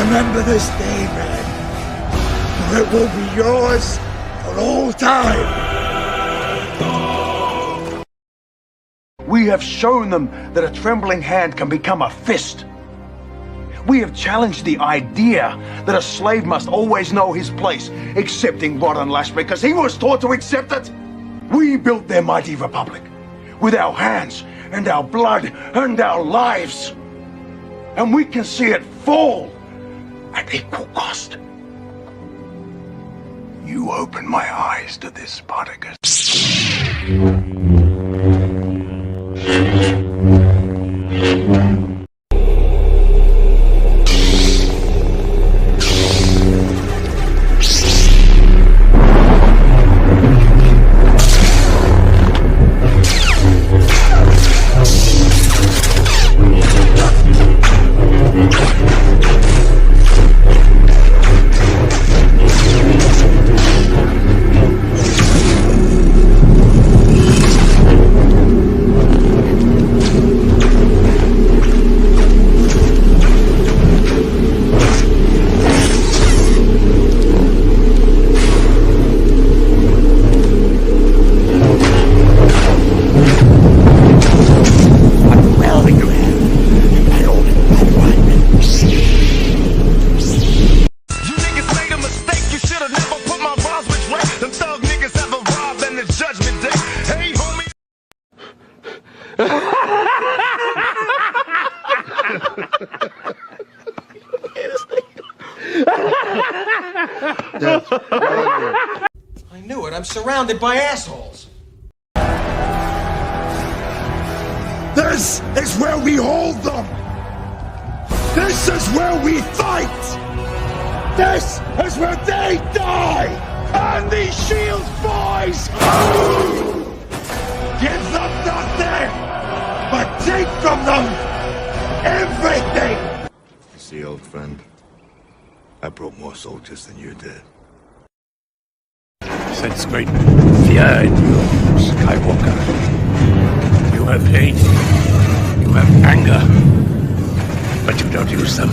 Remember this day, man, for it will be yours for all time. We have shown them that a trembling hand can become a fist. We have challenged the idea that a slave must always know his place, accepting rod and lash because he was taught to accept it. We built their mighty republic with our hands and our blood and our lives. And we can see it fall at equal cost. You opened my eyes to this, Spartacus. I knew it. I'm surrounded by assholes. This is where we hold them. This is where we fight. This is where they die. And these shields, boys, give them nothing, but take from them everything. See, old friend, I brought more soldiers than you did. Sense great fear in you, Skywalker. You have hate, you have anger, but you don't use them.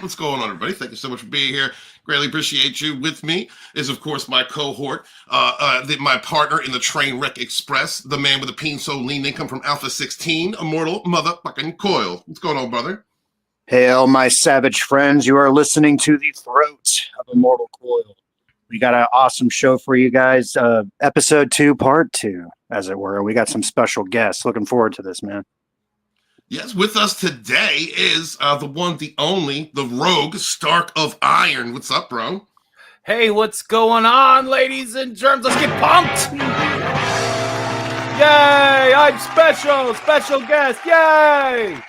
What's going on, everybody? Thank you so much for being here. Greatly appreciate you. With me is, of course, my cohort, my partner in the train wreck express, the man with the peen so lean income from Alpha 16, Immortal Motherfucking Coil. What's going on, brother? Hail, my savage friends. You are listening to the throat of Immortal Coil. We got an awesome show for you guys. Episode 2, part 2, as it were. We got some special guests. Looking forward to this, man. Yes, with us today is the one, the only, the rogue Stark of Iron. What's up, bro? Hey, what's going on, ladies and germs? Let's get pumped! Yay! I'm special guest. Yay!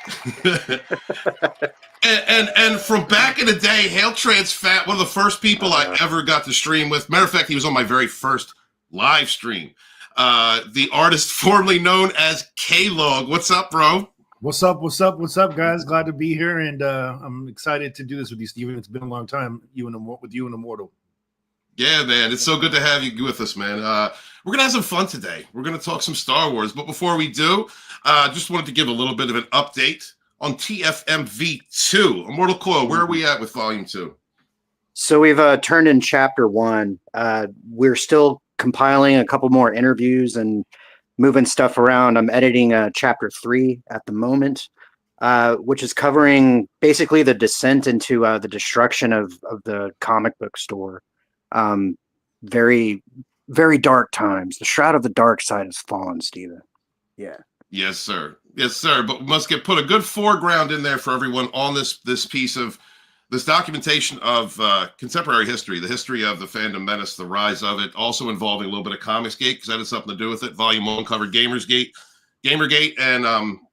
and from back in the day, Hail Trans Fat, one of the first people I ever got to stream with. Matter of fact, he was on my very first live stream. The artist formerly known as K-Log. What's up, bro? What's up, guys? Glad to be here, and I'm excited to do this with you, Steven. It's been a long time with you and Immortal. Yeah, man. It's so good to have you with us, man. We're going to have some fun today. We're going to talk some Star Wars. But before we do, just wanted to give a little bit of an update on TFMV2. Immortal Coil, where are we at with Volume 2? So we've turned in Chapter 1. We're still compiling a couple more interviews and moving stuff around. I'm editing Chapter 3 at the moment, which is covering basically the descent into the destruction of the comic book store. Very, very dark times. The shroud of the dark side has fallen, Steven. Yeah. Yes, sir. Yes, sir. But we must put a good foreground in there for everyone on this piece of this documentation of contemporary history, the history of the Fandom Menace, the rise of it, also involving a little bit of Comicsgate, because that had something to do with it. Volume 1 covered Gamergate, and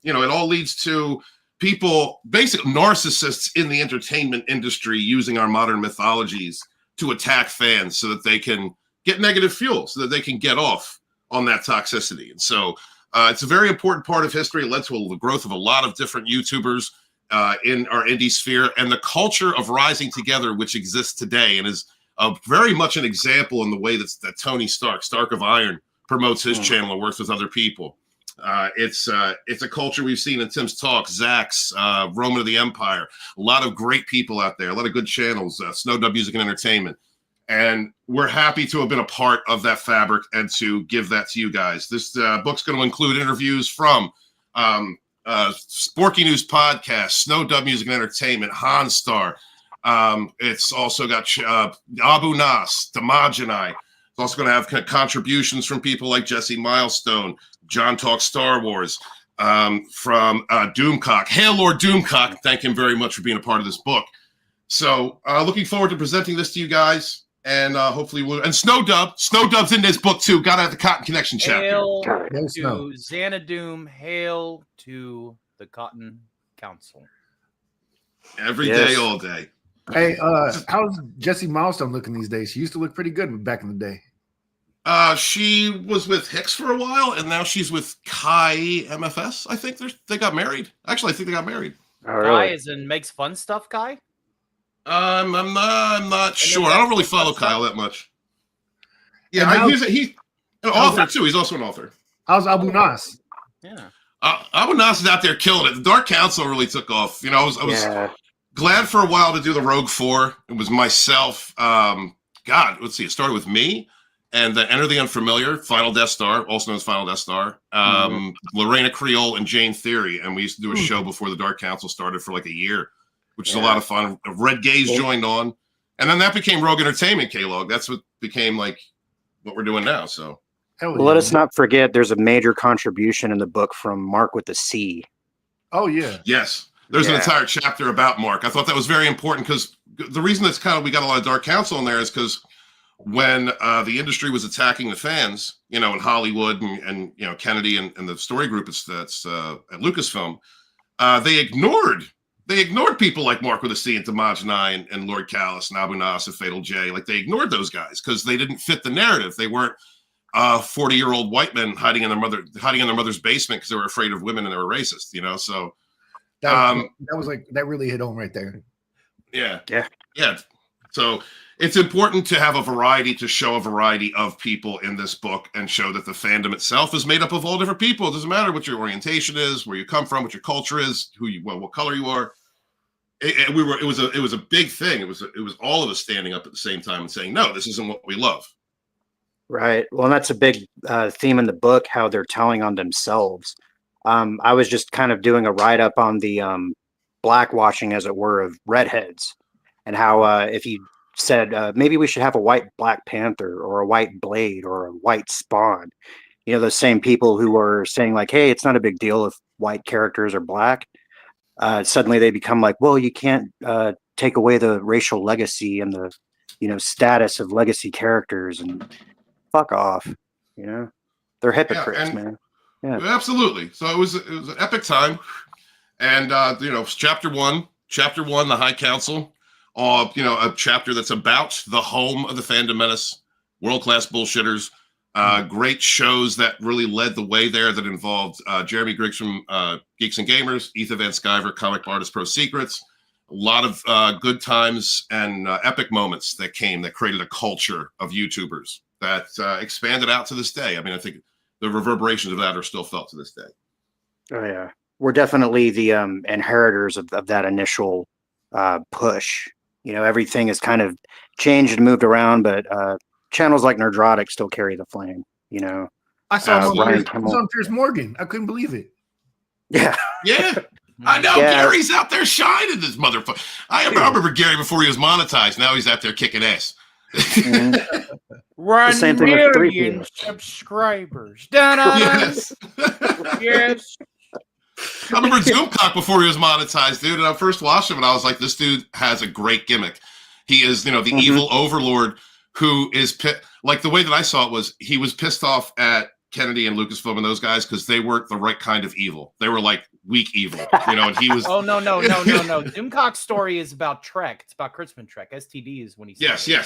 it all leads to people, basically narcissists in the entertainment industry, using our modern mythologies to attack fans so that they can get negative fuel, so that they can get off on that toxicity. And so it's a very important part of history. It led to the growth of a lot of different YouTubers in our indie sphere, and the culture of rising together, which exists today and is very much an example in the way that Tony Stark of Iron, promotes his channel and works with other people. It's a culture we've seen in Tim's Talk, Zach's, Roman of the Empire, a lot of great people out there, a lot of good channels, Snow Dub Music and Entertainment. And we're happy to have been a part of that fabric and to give that to you guys. This book's going to include interviews from Sporky News Podcast, Snow Dub Music and Entertainment, Hanstar. It's also got Abu Nas, Damajani. It's also going to have contributions from people like Jesse Milestone, John Talks Star Wars, from Doomcock. Hail Lord Doomcock. Thank him very much for being a part of this book. So looking forward to presenting this to you guys. And hopefully Snowdub's in this book too. Gotta have the Cotton Connection chapter. Hail to Xanadoom. Hail to the Cotton Council. Every day, all day. Hey, how's Jesse Milestone looking these days? She used to look pretty good back in the day. She was with Hicks for a while, and now she's with Kai MFS. I think they got married. Actually, I think they got married. Kai is in makes fun stuff, Kai? I'm not sure. I don't really follow Kyle that much. Yeah, he's an author too. He's also an author. How's Abu Nas? Yeah. Abu Nas is out there killing it. The Dark Council really took off. I was glad for a while to do the Rogue 4. It was myself. Let's see. It started with me and then Enter the Unfamiliar, Final Death Star, also known as Final Death Star, Lorena Creole, and Jane Theory. And we used to do a show before the Dark Council started for like a year, which is a lot of fun. Red Gaze joined on. And then that became Rogue Entertainment, K-Log. That's what became like what we're doing now. So let us not forget there's a major contribution in the book from Mark with the C. Oh, yeah. Yes. There's an entire chapter about Mark. I thought that was very important because the reason that's we got a lot of Dark Council in there is because when the industry was attacking the fans, in Hollywood and Kennedy and the story group that's at Lucasfilm, they ignored people like Mark with a C and Damajani and Lord Callus and Abu Nas and Fatal J. Like they ignored those guys because they didn't fit the narrative. They weren't 40-year-old white men hiding in their mother's basement because they were afraid of women and they were racist. So that really hit home right there. Yeah. So it's important to have a variety, to show a variety of people in this book and show that the fandom itself is made up of all different people. It doesn't matter what your orientation is, where you come from, what your culture is, what color you are. It was a big thing. It was all of us standing up at the same time and saying, no, this isn't what we love. Right. Well, and that's a big theme in the book, how they're telling on themselves. I was just kind of doing a write-up on the blackwashing, as it were, of redheads, and how if you said maybe we should have a white Black Panther or a white Blade or a white Spawn, those same people who were saying like, hey, it's not a big deal if white characters are black, suddenly they become like, well, you can't take away the racial legacy and the status of legacy characters, and fuck off. They're hypocrites, man. Yeah. Absolutely. So it was an epic time, and chapter one, the High Council, a chapter that's about the home of the Fandom Menace, world-class bullshitters, great shows that really led the way there that involved Jeremy Griggs from Geeks and Gamers, Ethan Van Sciver, Comic Artist Pro Secrets, a lot of good times and epic moments that created a culture of YouTubers that expanded out to this day. I mean, I think the reverberations of that are still felt to this day. Oh yeah, we're definitely the inheritors of that initial push. Everything has kind of changed and moved around, but channels like Nerdrotic still carry the flame. I saw Ryan on Piers Morgan. I couldn't believe it. Yeah. I know. Gary's out there shining, this motherfucker. I remember Gary before he was monetized. Now he's out there kicking ass. Run same thing with 3 subscribers. Yes. Yes. I remember Zoomcock before he was monetized, dude. And I first watched him, and I was like, "This dude has a great gimmick. He is, the evil overlord who is like the way that I saw it was he was pissed off at Kennedy and Lucasfilm and those guys because they weren't the right kind of evil. They were like weak evil, And he was. Oh no! Zoomcock's story is about Trek. It's about Kurtzman Trek. STD is when he. Yes. Yeah.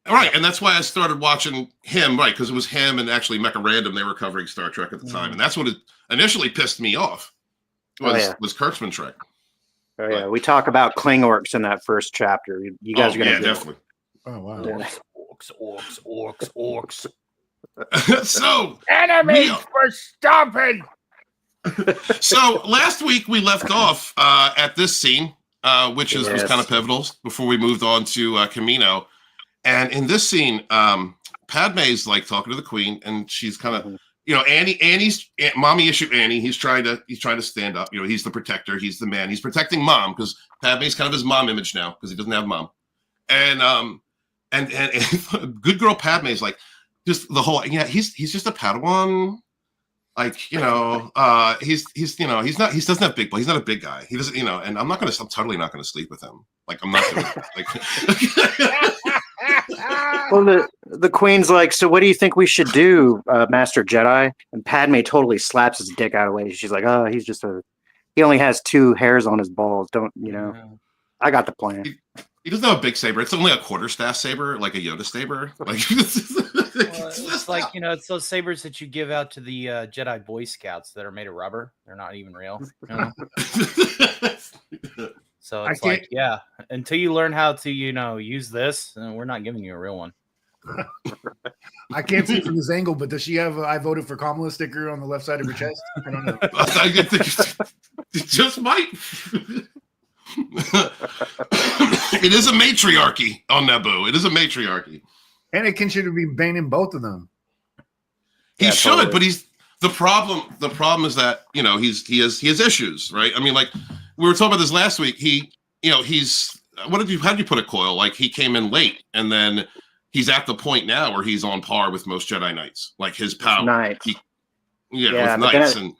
Right. And that's why I started watching him, right? Because it was him and actually Mecha Random. They were covering Star Trek at the time, and that's what it initially pissed me off. Was Kurtzman Trek. Oh yeah, we talk about Klingorks in that first chapter. You guys are gonna definitely. Oh wow. Orcs. So enemies for stomping. So last week we left off at this scene, which was kind of pivotal before we moved on to Kamino. And in this scene, Padme's like talking to the Queen, and she's kind of, Annie's mommy issue. Annie, he's trying to stand up. He's the protector. He's the man. He's protecting mom because Padme's kind of his mom image now because he doesn't have mom. And good girl Padme's like just the whole. Yeah, he's just a Padawan. Like he doesn't have big. He's not a big guy. He doesn't. And I'm totally not gonna sleep with him. Like I'm not gonna like. Well, the Queen's like, so what do you think we should do, Master Jedi? And Padme totally slaps his dick out of the way. She's like, oh, he only has 2 hairs on his balls. I got the plan. He doesn't have a big saber. It's only a quarterstaff saber, like a Yoda saber. Like it's like it's those sabers that you give out to the Jedi Boy Scouts that are made of rubber. They're not even real. So it's like, until you learn how to, use this, we're not giving you a real one. I can't see from this angle, but does she have I voted for Kamala sticker on the left side of her chest? I don't know. It just might. It is a matriarchy on Naboo. It is a matriarchy. Anakin should be banning both of them. He should, totally. But he's the problem. The problem is that he has issues, right? I mean, like we were talking about this last week. He's how did you put it, Coyle? Like he came in late, and then he's at the point now where he's on par with most Jedi Knights. Like his power, Knights. With Knights, and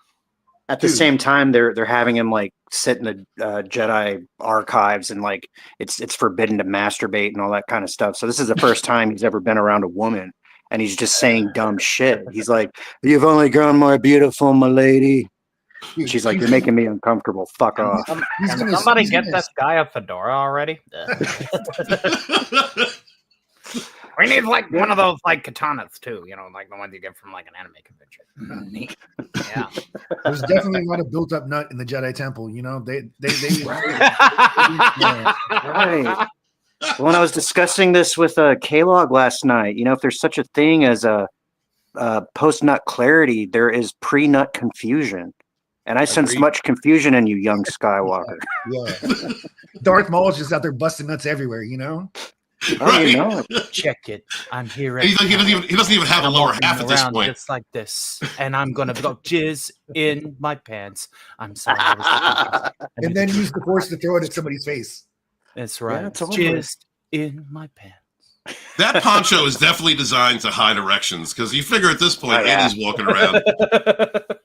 at the same time, they're having him like sit in the Jedi archives and like it's forbidden to masturbate and all that kind of stuff. So this is the first time he's ever been around a woman, and he's just saying dumb shit. He's like, "You've only grown more beautiful, my lady." She's like, "You're making me uncomfortable. Fuck off." Somebody get this guy a fedora already. We need like one of those like katanas too, like the ones you get from like an anime convention. Neat. Yeah. There's definitely a lot of built up nut in the Jedi Temple. They right. When I was discussing this with K-Log last night, if there's such a thing as a post-nut clarity, there is pre-nut confusion. And I sense much confusion in you, young Skywalker. Yeah. Darth Maul's just out there busting nuts everywhere, Right. Check it. I'm here. He doesn't even have a lower half at this point. Just like this, and I'm gonna go jizz in my pants. I'm sorry. And then use the Force to throw it at somebody's face. That's right. Jizz in my pants. That poncho is definitely designed to hide erections because you figure at this point, Eddie's walking around.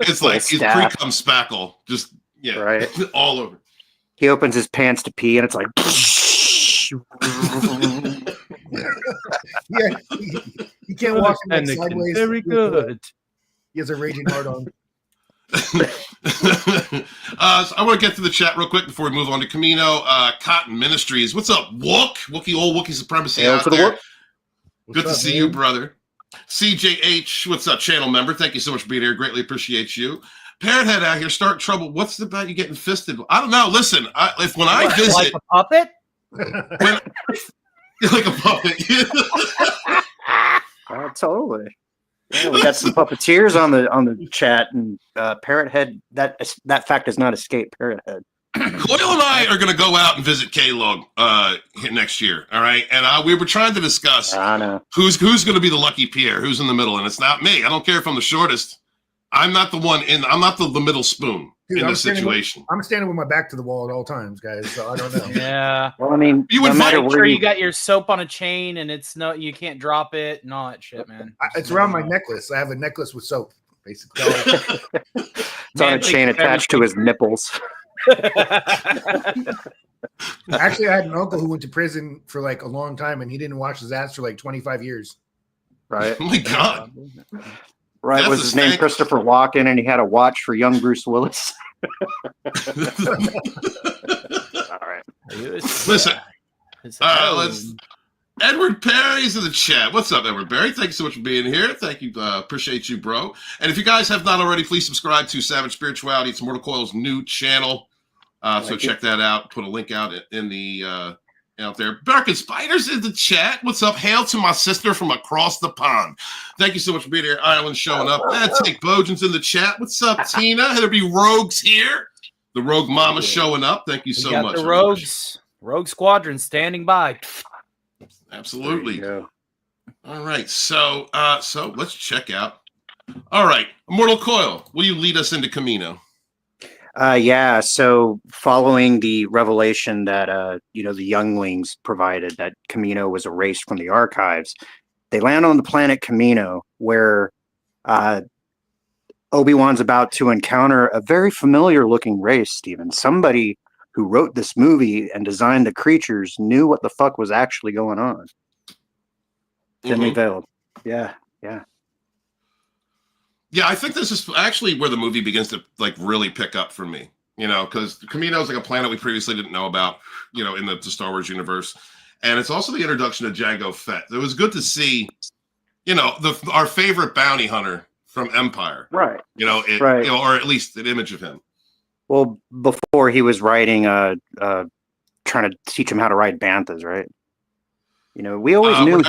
It's like he's pre-cum spackle, just right all over. He opens his pants to pee, and it's like. Yeah, he can't walk in sideways. Very good. He has a raging hard on. So I want to get to the chat real quick before we move on to Kamino. Cotton Ministries. What's up, Wook? Old Wookiee supremacy out there. Good to see you, brother. CJH, what's up, channel member? Thank you so much for being here. Greatly appreciate you. Parrothead out here, start trouble. What's about you getting fisted? I don't know. Listen, when I visit, like a puppet, like a puppet. Totally. Yeah, we got some puppeteers on the chat, and Parrothead. That fact does not escape Parrothead. Coyle and I are going to go out and visit K-Log next year. All right, and we were trying to discuss who's going to be the lucky Pierre, who's in the middle, and it's not me. I don't care if I'm the shortest. I'm not the one in. I'm not the middle spoon in this situation. I'm standing with my back to the wall at all times, guys. So I don't know. Yeah. Well, I mean, you would make sure you got your soap on a chain, and you can't drop it, and all that shit, man. It's around my necklace. I have a necklace with soap, basically. It's on a chain attached to his nipples. Actually, I had an uncle who went to prison for like a long time, and he didn't wash his ass for like 25 years. Right. Oh my God. Right. That's was his name Christopher Walken, and he had a watch for young Bruce Willis. All right. Listen. Let's. Edward Perry's in the chat. What's up, Edward Perry? Thank you so much for being here. Thank you. Appreciate you, bro. And if you guys have not already, please subscribe to Savage Spirituality. It's Mortal Coil's new channel. So check that out. Put a link out in the out there. Bark and Spiders in the chat. What's up? Hail to my sister from across the pond. Thank you so much for being here. Island showing up. Take Bojan's in the chat. What's up, Tina? There'll be Rogues here. The Rogue Mama showing up. Thank you so much. The Rogue Squadron standing by. Absolutely. All right. So let's check out. All right. Immortal Coil, will you lead us into Kamino? Yeah. So following the revelation that the younglings provided that Kamino was erased from the archives, they land on the planet Kamino, where Obi-Wan's about to encounter a very familiar looking race, Stephen. Somebody who wrote this movie and designed the creatures knew what the fuck was actually going on. Thinly veiled. Yeah. Yeah, I think this is actually where the movie begins to like really pick up for me, because Kamino is like a planet we previously didn't know about, in the Star Wars universe. And it's also the introduction of Jango Fett. It was good to see, our favorite bounty hunter from Empire. Right. Right. Or at least an image of him. Well, before he was writing, trying to teach him how to ride banthas, right? We always knew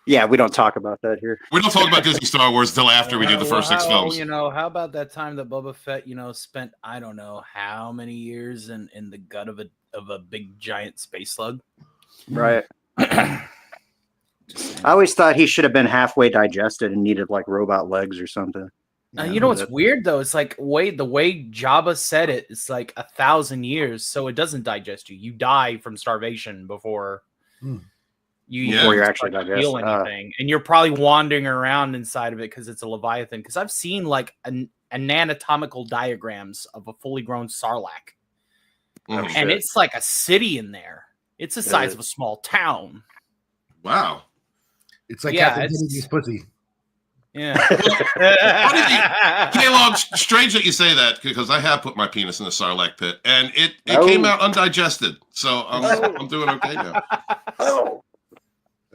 Yeah, we don't talk about that here. We don't talk about Disney Star Wars until after we do the first 6 films. How about that time that Boba Fett, spent I don't know how many years in the gut of a big giant space slug? Right. I always thought he should have been halfway digested and needed like robot legs or something. What's weird though? It's like the way Jabba said it. It's like 1,000 years, so it doesn't digest you. You die from starvation before you're actually feel anything, and you're probably wandering around inside of it because it's a Leviathan. Because I've seen like anatomical diagrams of a fully grown Sarlacc, and it's like a city in there. It's the size of a small town. Wow, it's like Captain Kennedy's pussy. Yeah. K-Log, strange that you say that because I have put my penis in the Sarlacc pit and it came out undigested. So I'm doing okay now.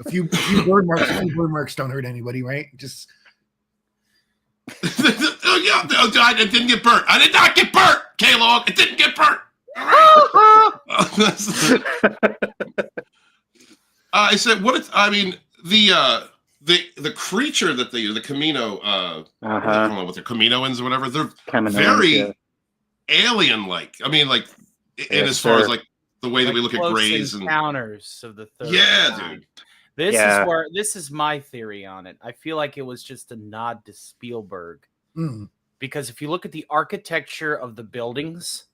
A few bird marks don't hurt anybody, right? Just it didn't get burnt. I did not get burnt, K-Log. It didn't get burnt. I said, the creature that the Kamino, I don't know what they're Kaminoans or whatever. They're very alien-like. I mean, like, as far as like the way that we look at Greys and encounters of the third. Yeah, dude. This is my theory on it. I feel like it was just a nod to Spielberg, because if you look at the architecture of the buildings,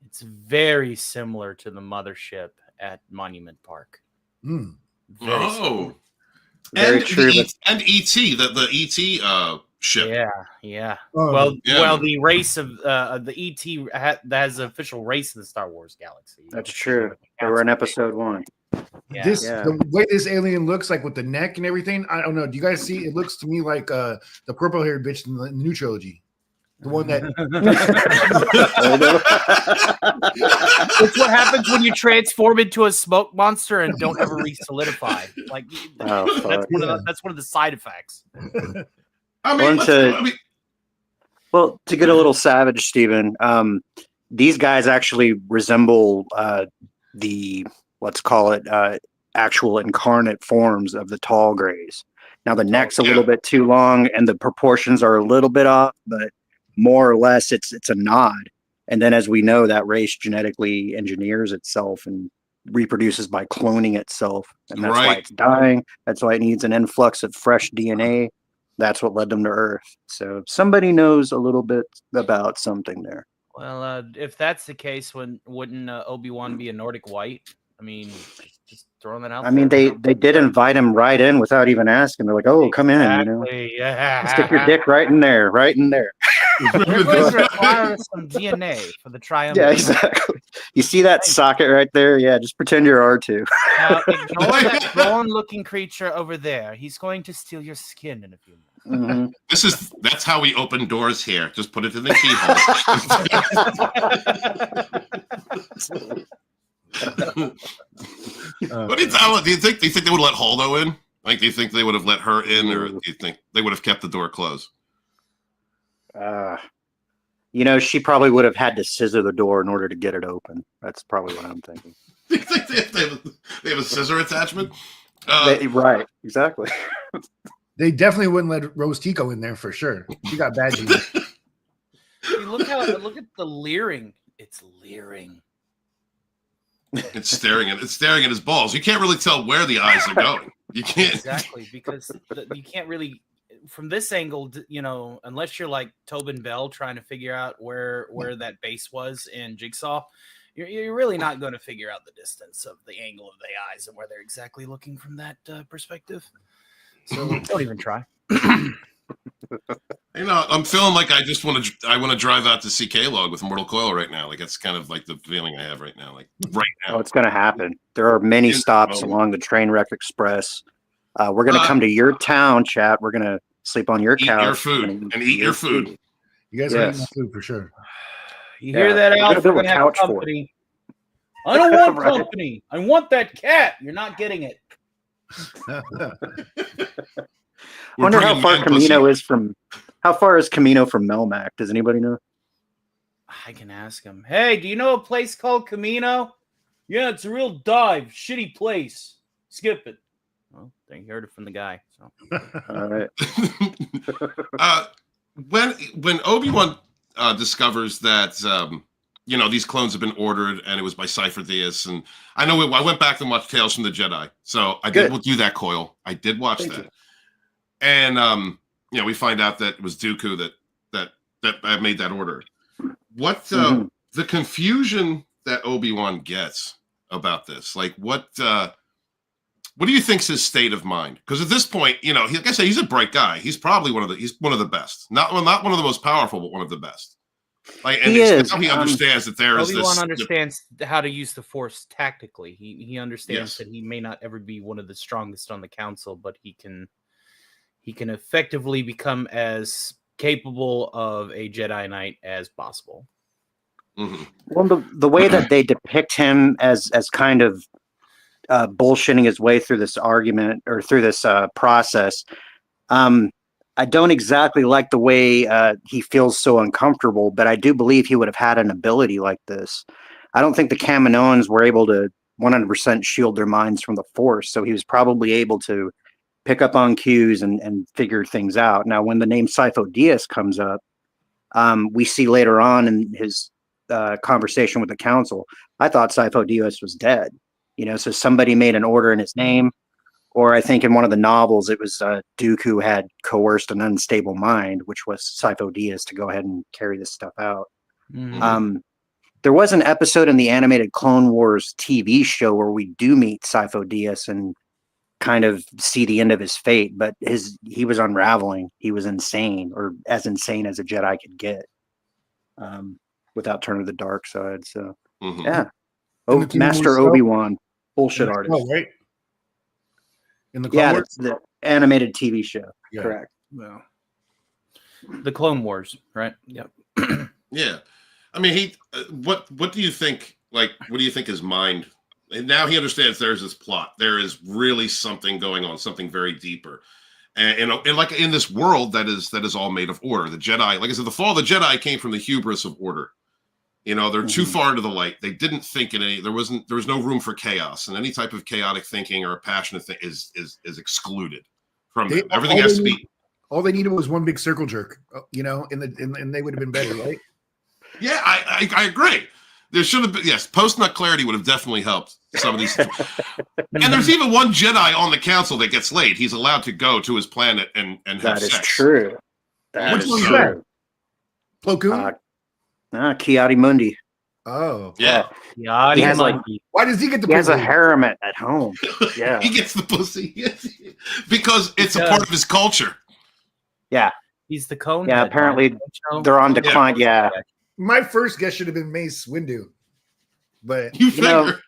it's very similar to the mothership at Monument Park. Very true. And E.T., the E.T. ship. Yeah. Well, the race of the E.T. that has an official race in the Star Wars galaxy. That's true. They were in episode 1. The way this alien looks like with the neck and everything, I don't know. Do you guys see? It looks to me like the purple haired bitch in the new trilogy. The one that it's what happens when you transform into a smoke monster and don't ever re-solidify. Like that's one of the side effects. Well, to get a little savage, Stephen, these guys actually resemble the, let's call it, actual incarnate forms of the tall grays. Now the neck's a little bit too long and the proportions are a little bit off, but more or less it's a nod. And then as we know, that race genetically engineers itself and reproduces by cloning itself. And that's why it's dying. That's why it needs an influx of fresh DNA. That's what led them to Earth. So somebody knows a little bit about something there. Well, if that's the case, wouldn't Obi-Wan be a Nordic white? I mean, just throwing that out. I mean, they did invite him right in without even asking. They're like, "Oh, come in, you know, stick your dick right in there, right in there." This requires some DNA for the triumph. Yeah, exactly. You see that socket right there? Yeah, just pretend you're R2. Ignore that bone-looking creature over there. He's going to steal your skin in a few minutes. Mm-hmm. That's how we open doors here. Just put it in the keyhole. What do you think? Do you think they would let Holdo in? Like, do you think they would have let her in, or do you think they would have kept the door closed? You know, she probably would have had to scissor the door in order to get it open. That's probably what I'm thinking. Do you think they have a scissor attachment? Right, exactly. They definitely wouldn't let Rose Tico in there for sure. She got bad genes. Look at the leering. It's leering. It's staring at his balls. You can't really tell where the eyes are going. You can't exactly because you can't really from this angle, you know, unless you're like Tobin Bell trying to figure out where that base was in Jigsaw, you're really not going to figure out the distance of the angle of the eyes and where they're exactly looking from that perspective. So don't even try. You know, I'm feeling like I want to drive out to CK Log with Mortal Coil right now. Like that's kind of like the feeling I have right now. Like right now, it's going to happen. There are many stops along the Trainwreck Express. We're going to come to your town, chat. We're going to sleep on your couch. Eat your food and eat your food. You guys are eating food for sure. You hear that, Alf? We're going to have company. I don't want company. I want that cat. You're not getting it. I wonder how far Kamino is from. How far is Kamino from Melmac? Does anybody know? I can ask him. Hey, do you know a place called Kamino? Yeah, it's a real dive, shitty place. Skip it. Well, they heard it from the guy. So. All right. When Obi-Wan discovers that you know, these clones have been ordered, and it was by Cypher Dyas, and I know I went back and watched Tales from the Jedi, so I did do that, Coil. I did watch that. And you know, we find out that it was Dooku that made that order. What the confusion that Obi-Wan gets about this? Like, what do you think's his state of mind? Because at this point, you know, like I say, he's a bright guy. He's probably one of the best. Not one of the most powerful, but one of the best. Like, and he understands that there is this. Obi-Wan understands how to use the Force tactically. He understands that he may not ever be one of the strongest on the council, but he can effectively become as capable of a Jedi Knight as possible. Mm-hmm. Well, the way that they depict him as kind of bullshitting his way through this argument or through this process, I don't exactly like the way he feels so uncomfortable, but I do believe he would have had an ability like this. I don't think the Kaminoans were able to 100% shield their minds from the Force, so he was probably able to pick up on cues and figure things out. Now, when the name Sifo Dyas comes up, we see later on in his conversation with the council, I thought Sifo Dyas was dead. You know, so somebody made an order in his name, or I think in one of the novels, it was Dooku had coerced an unstable mind, which was Sifo Dyas, to go ahead and carry this stuff out. Mm-hmm. There was an episode in the animated Clone Wars TV show where we do meet Sifo Dyas and kind of see the end of his fate, but he was unraveling. He was insane, or as insane as a Jedi could get, without turning to the dark side. So yeah. Master Obi-Wan, bullshit artist. Oh, right. In the Clone Wars? the animated TV show. Yeah. Correct. Well, the animated TV show. Yeah. Correct. The Clone Wars, right? Yep. Yeah. I mean, what do you think, like, what do you think his mind, and now he understands there's this plot. There is really something going on, something very deeper. And like in this world that is all made of order. The Jedi, like I said, the fall of the Jedi came from the hubris of order. They're too far into the light. They didn't think in any. There was no room for chaos, and any type of chaotic thinking or a passionate thing is excluded from them. Everything has to be. All they needed was one big circle jerk, and they would have been better, right? Yeah, I agree. There should have been, yes, post-nut clarity would have definitely helped some of these. And there's even one Jedi on the council that gets laid. He's allowed to go to his planet and have That sex. is true. That is true. Plo Koon? Kiadi Mundi. Oh. Yeah. He has why does he get the He has a pussy? harem at home. Yeah. He gets the pussy. Because it's a part of his culture. Yeah. He's the cone. Yeah, apparently they're on decline. Yeah. My first guess should have been Mace Windu. But you figure.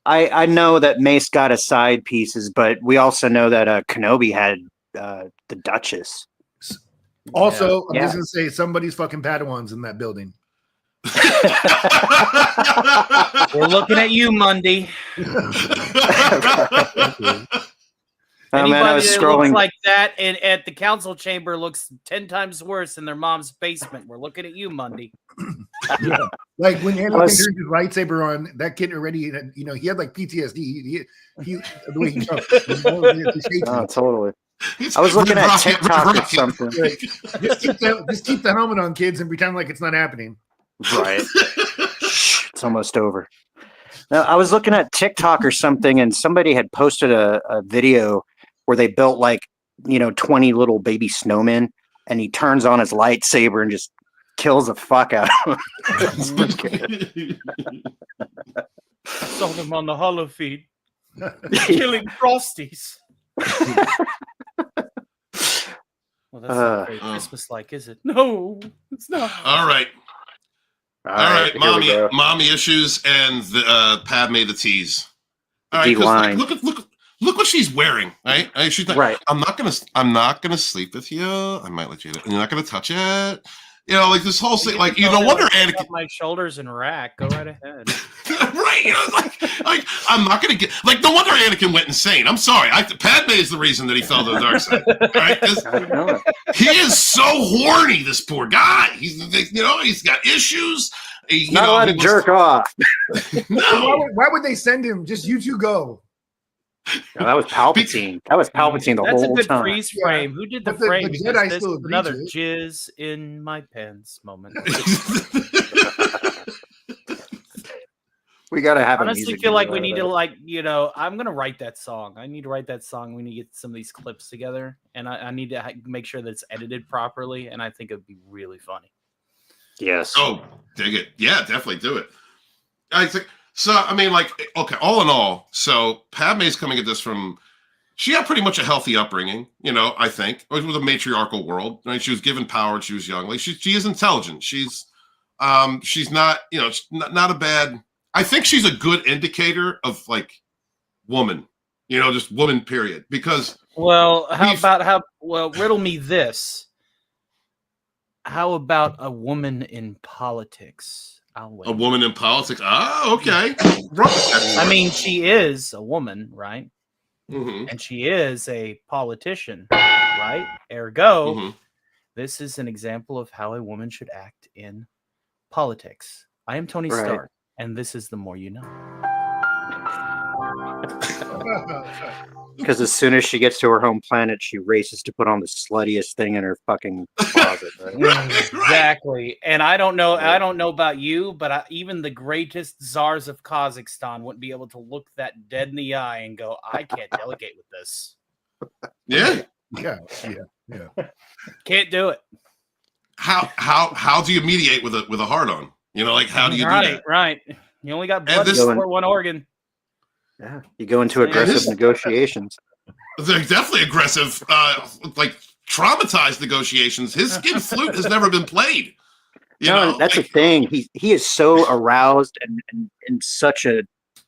I know that Mace got his side pieces, but we also know that Kenobi had the Duchess. Also, I'm just gonna say somebody's fucking Padawans in that building. We're looking at you, Mundy. Anybody I was that scrolling looks like that at the council chamber looks 10 times worse in their mom's basement. We're looking at you, Mundy. Yeah. Like when Anakin turned his lightsaber on, that kid already, he had like PTSD. He the way he jumped. Oh, totally. I was looking at TikTok or something. Just keep the helmet on, kids, and pretend like it's not happening. Right. It's almost over. Now, I was looking at TikTok or something, and somebody had posted a video where they built 20 little baby snowmen, and he turns on his lightsaber and just kills the fuck out of him. I saw them on the hollow feed killing Frosties. Well, that's not very Christmas-like, is it? No, it's not. All right. All right, mommy issues and the Padme the tease. All right, look what she's wearing. Right? She's like, right. I'm not gonna sleep with you. I might let you. You're not gonna touch it. Like this whole thing. Like no wonder Anakin. My shoulders and rack. Go right ahead. Right? Like I'm not gonna get. Like no wonder Anakin went insane. I'm sorry. Padme is the reason that he fell to the dark side. Right? He is so horny. This poor guy. He's got issues. Not allowed to jerk off. No. Why would they send him? Just you two go. No, that was Palpatine. That was Palpatine the whole time. That's a good freeze frame. Who did the frame? The Jedi this still is another agreed to jizz in my pants moment. We gotta have. Honestly, feel like we need to I'm gonna write that song. I need to write that song. We need to get some of these clips together, and I need to make sure that it's edited properly. And I think it'd be really funny. Yes. Oh, dig it. Yeah, definitely do it. I think. So, I mean, okay, all in all, so Padme's coming at this from, she had pretty much a healthy upbringing, I think. It was a matriarchal world, right? She was given power when she was young. Like, she is intelligent. She's not, not a bad, I think she's a good indicator of, woman, just woman, period. Because. Well, riddle me this. How about a woman in politics? A woman in politics. Oh, okay. I mean, she is a woman, right? Mm-hmm. And she is a politician, right? Ergo, this is an example of how a woman should act in politics. I am Tony Stark, and this is The More You Know. Because as soon as she gets to her home planet, she races to put on the sluttiest thing in her fucking closet. Right? Exactly. And I don't know about you, but even the greatest czars of Kazakhstan wouldn't be able to look that dead in the eye and go, "I can't delegate with this." Yeah. Can't do it. How do you mediate with a hard on? How do you do that? Right. You only got blood for one organ. Yeah, you go into aggressive negotiations. They're definitely aggressive, traumatized negotiations. His skin flute has never been played. That's the thing. He is so aroused and in such a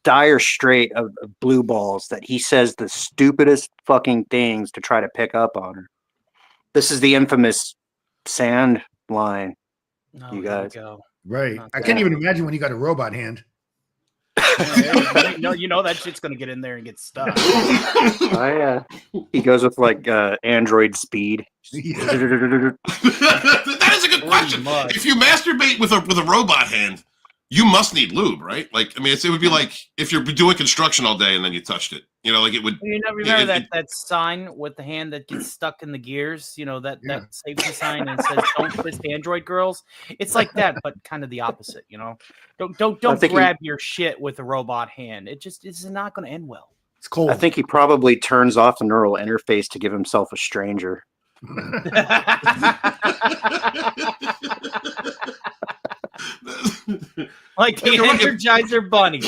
dire strait of blue balls that he says the stupidest fucking things to try to pick up on her. This is the infamous sand line. No, you guys. go. Right. I can't even imagine when you got a robot hand. You know that shit's gonna get in there and get stuck. Oh yeah. He goes with like android speed. That is a good question. If you masturbate with a robot hand, you must need lube, right? Like, I mean, it would be like if you're doing construction all day and then you touched it. You know, like it would. You never remember that sign with the hand that gets stuck in the gears? You know, that safety sign and says "Don't twist Android girls." It's like that, but kind of the opposite. You know, don't grab your shit with a robot hand. It's not going to end well. It's cold. I think he probably turns off the neural interface to give himself a stranger. Like the Energizer Bunny.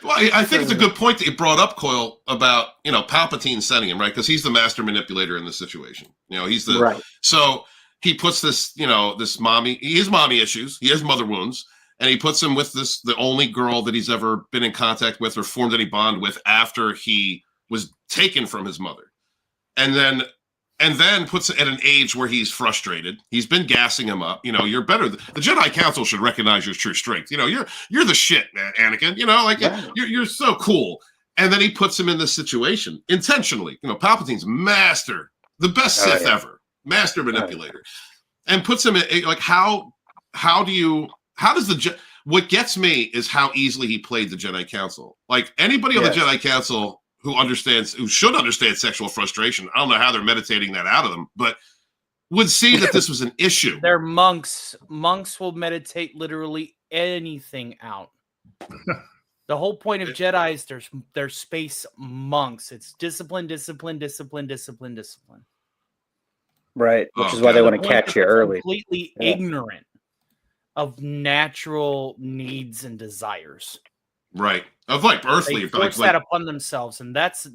Well, I think it's a good point that you brought up, Coyle, about, you know, Palpatine sending him, right? Because he's the master manipulator in this situation. You know, he's the right. So he puts this, you know, this mommy. He has mommy issues. He has mother wounds, and he puts him with the only girl that he's ever been in contact with or formed any bond with after he was taken from his mother, and then puts it at an age where he's frustrated. He's been gassing him up. You know, you're better. The Jedi Council should recognize your true strength. You know, you're the shit, man, Anakin. You know, like you're so cool. And then he puts him in this situation intentionally. You know, Palpatine's the best Sith ever, master manipulator, and puts him in like what gets me is how easily he played the Jedi Council. Like anybody on the Jedi Council who should understand sexual frustration. I don't know how they're meditating that out of them, but would see that this was an issue. They're monks. Monks will meditate literally anything out. The whole point of Jedi is they're space monks. It's discipline, discipline, discipline, discipline, discipline. Right, which is why they want to catch you early. Completely ignorant of natural needs and desires. Right. Of like earthly. They force that upon themselves, and that's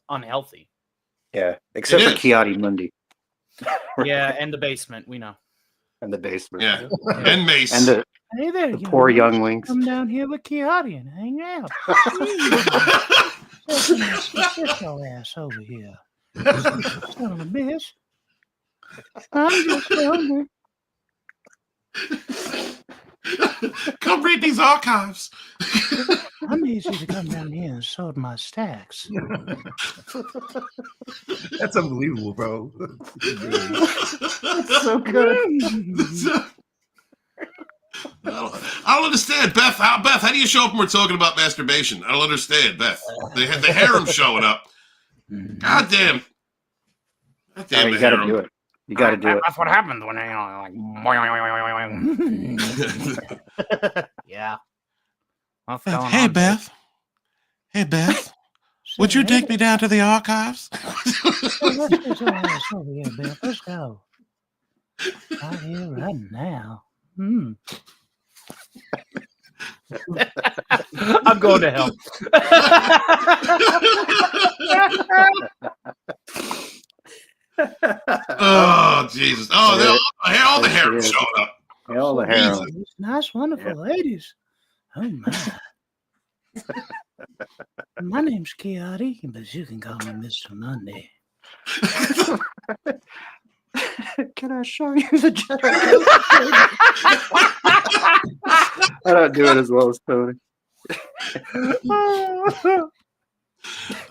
unhealthy. Yeah, except for Kiadi Mundi. Yeah, and the basement, we know. And the basement. Yeah. And Mace. And hey there, the poor younglings. Come down here with Kiadi and hang out. Get your ass over here. Son of a bitch. I'm just hungry. Come read these archives. I need you to come down here and sort my stacks. That's unbelievable, bro. That's so good. I don't understand, Beth. How do you show up when we're talking about masturbation? I don't understand, Beth. They had the harem showing up. God damn. You got to do it. You got to do it. That's what happens when I like. Yeah. Hey, Beth. Hey, Beth. Would you take me down to the archives? Let's get your ass over here, Beth. Let's go. Right here, right now. I'm going to hell. Oh, Jesus. Oh, all the harem showing up. All the harem. Nice, wonderful ladies. Oh, my. My name's Kiadi, but you can call me Mr. Monday. Can I show you the Jedi? I don't do it as well as Tony.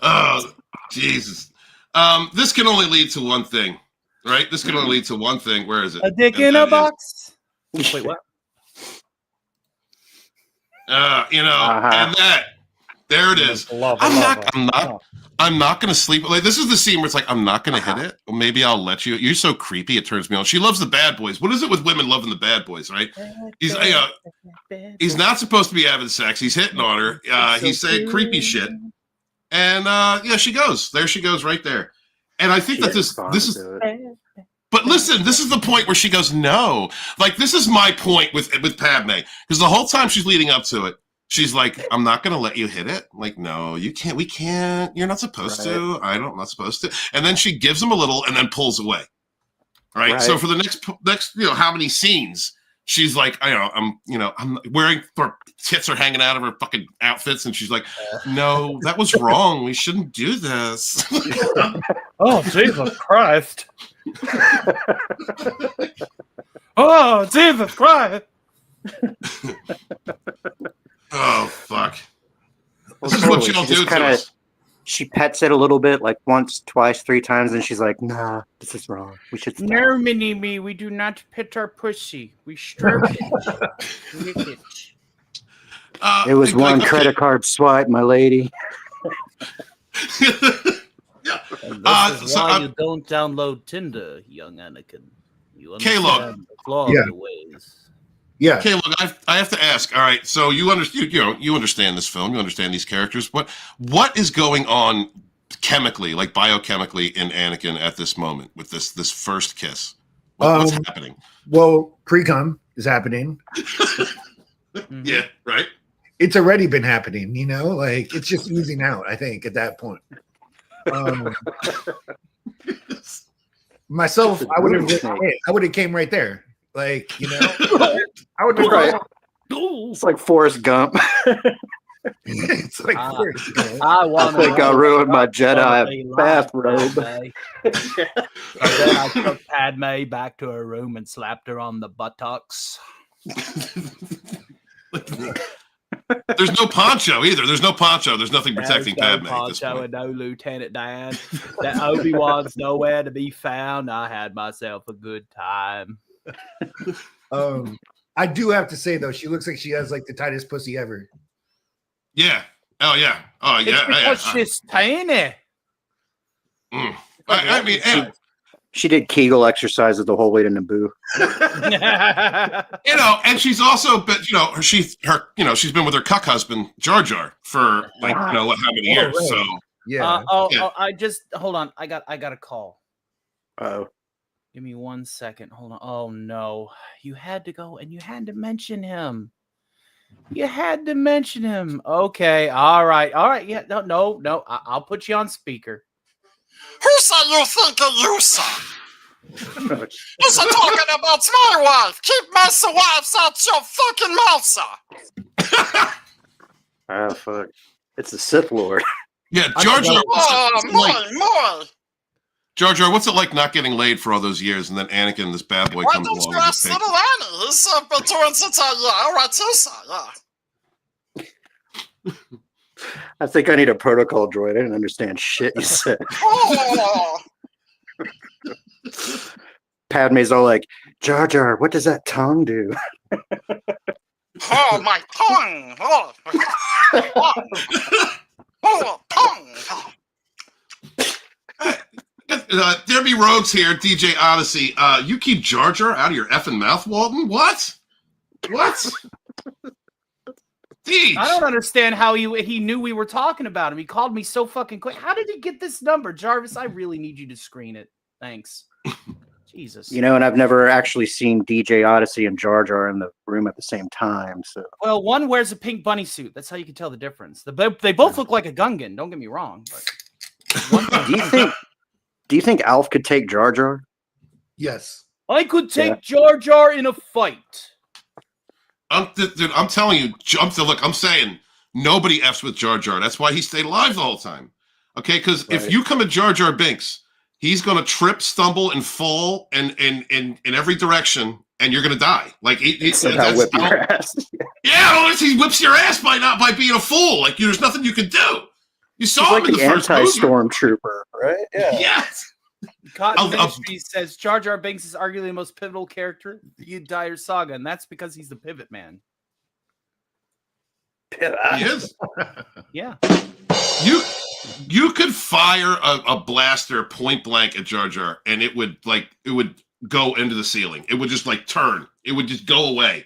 Oh, Jesus. This can only lead to one thing, right? This can only lead to one thing. Where is it? A dick in a box. Wait, what? You know, and there it is. I'm not going to sleep. Like, this is the scene where it's like, I'm not going to hit it. Well, maybe I'll let you. You're so creepy. It turns me on. She loves the bad boys. What is it with women loving the bad boys, right? He's not supposed to be having sex. He's hitting on her. He's saying creepy shit. And she goes. There she goes right there. And I think that this is. But listen, this is the point where she goes, no. Like, this is my point with Padme. Because the whole time she's leading up to it, she's like, I'm not going to let you hit it. Like, no, you can't. We can't. You're not supposed to. I'm not supposed to. And then she gives him a little and then pulls away. Right? So for the next, how many scenes, she's like, I'm wearing, her tits are hanging out of her fucking outfits, and she's like, no, that was wrong. We shouldn't do this. Oh, Jesus Christ. Oh, Jesus Christ. Oh, fuck. Well, This is what y'all do to us. She pets it a little bit, like once, twice, 3 times, and she's like, nah, this is wrong. We should stop. No, Mini-Me, we do not pet our pussy. We stroke it. Lick it. It was one credit card swipe, my lady. This is why you don't download Tinder, young Anakin. You understand the flaw of your ways. Yeah. Okay, look, I have to ask. All right, so you understand this film, you understand these characters. What is going on chemically, like biochemically, in Anakin at this moment with this first kiss? What's happening? Well, pre-cum is happening. Yeah, right. It's already been happening. Like it's just oozing out. I think at that point. Myself, I would have came right there. Like, I would be right. It's like Forrest Gump. It's like Forrest Gump. I think I ruined my Jedi bathrobe. And then I took Padme back to her room and slapped her on the buttocks. There's no poncho either. There's no poncho. There's nothing protecting Padme. Poncho and no Lieutenant Dan. That Obi-Wan's nowhere to be found. I had myself a good time. I do have to say though, she looks like she has like the tightest pussy ever. Yeah. Oh yeah. Oh yeah. It's because she's tiny. I mean, she did Kegel exercises the whole way to Naboo. And she's also been, she's been with her cuck husband Jar Jar for like how many years? Right. So yeah. I just hold on. I got a call. Oh. Give me 1 second. Hold on. Oh no. You had to go and you had to mention him. Okay. All right. Yeah. No. I'll put you on speaker. Who said you think of you, son? Is it talking about my wife? Keep messing wives out your fucking mouth, sir. Ah, fuck. It's the Sith Lord. Yeah, Jar Jar. More. Jar Jar, what's it like not getting laid for all those years, and then Anakin, this bad boy, comes along? Why don't you ask little Annie? He's been doing since all right, too, sir. Yeah. I think I need a protocol droid. I didn't understand shit you said. Oh. Padme's all like, Jar Jar, what does that tongue do? Oh, my tongue. Oh, tongue. There be rogues here, DJ Odyssey. You keep Jar Jar out of your effing mouth, Walton? What? I don't understand how he knew we were talking about him. He called me so fucking quick. How did he get this number? Jarvis, I really need you to screen it. Thanks. Jesus. And I've never actually seen DJ Odyssey and Jar Jar in the room at the same time. So, well, one wears a pink bunny suit. That's how you can tell the difference. They both look like a Gungan. Don't get me wrong. But do you think Alf could take Jar Jar? Yes. I could take Jar Jar in a fight. Dude, I'm telling you, I'm saying nobody F's with Jar Jar. That's why he stayed alive the whole time. Okay, because if you come at Jar Jar Binks, he's gonna trip, stumble, and fall in every direction, and you're gonna die. Like he whip your ass. Unless he whips your ass by being a fool. Like there's nothing you can do. You saw him in the first movie. Anti-stormtrooper, right? Yeah. Yes. Cotton Ministry says Jar Jar Binks is arguably the most pivotal character in the entire saga, and that's because he's the pivot man. He is. Yeah. You could fire a blaster point blank at Jar Jar, and it would go into the ceiling. It would just turn. It would just go away.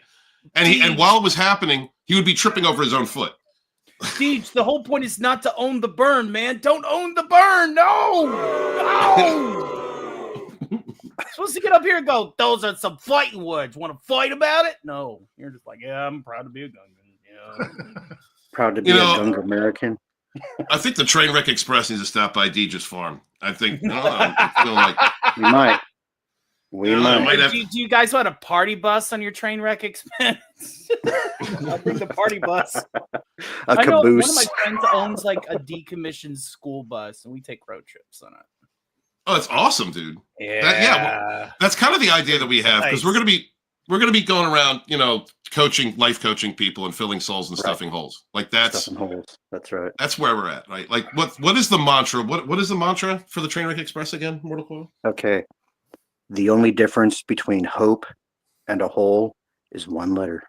And while it was happening, he would be tripping over his own foot. Deej, the whole point is not to own the burn, man. Don't own the burn. No. Supposed to get up here and go, those are some fighting words. Want to fight about it? No. You're just like, yeah, I'm proud to be a Gungan. Yeah. Proud to be a Gungan American. I think the Trainwreck Express needs to stop by Deej's farm. I think, I feel like we might. We might. Do you guys want a party bus on your train wreck expense? I'll bring the party bus. I know one of my friends owns like a decommissioned school bus, and we take road trips on it. Oh, that's awesome, dude. Yeah, that's kind of the idea that we have, because we're gonna be going around, life coaching people and filling souls and stuffing holes. Like that's stuffing holes. That's right. That's where we're at, right? Like what is the mantra? What is the mantra for the Trainwreck Express again, Mortal Coil? Okay. The only difference between hope and a hole is one letter.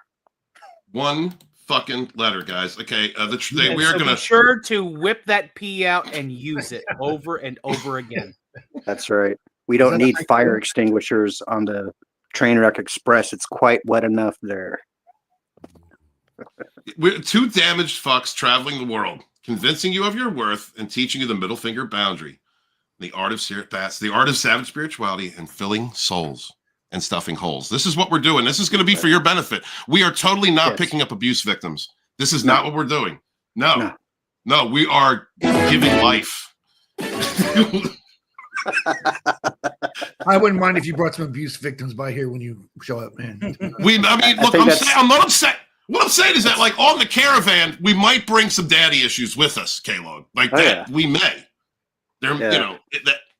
One fucking letter, guys. Okay, we are gonna be sure to whip that pee out and use it over and over again. That's right. We don't need fire extinguishers on the Trainwreck Express. It's quite wet enough there. We're two damaged fucks traveling the world, convincing you of your worth and teaching you the middle finger boundary, the art of savage spirituality, and filling souls and stuffing holes. This is what we're doing. This is going to be for your benefit. We are totally not picking up abuse victims. This is not what we're doing. No, we are giving life. I wouldn't mind if you brought some abuse victims by here when you show up, man. Look, I'm not upset. What I'm saying is that, like, on the caravan, we might bring some daddy issues with us, K-Log. Like we may.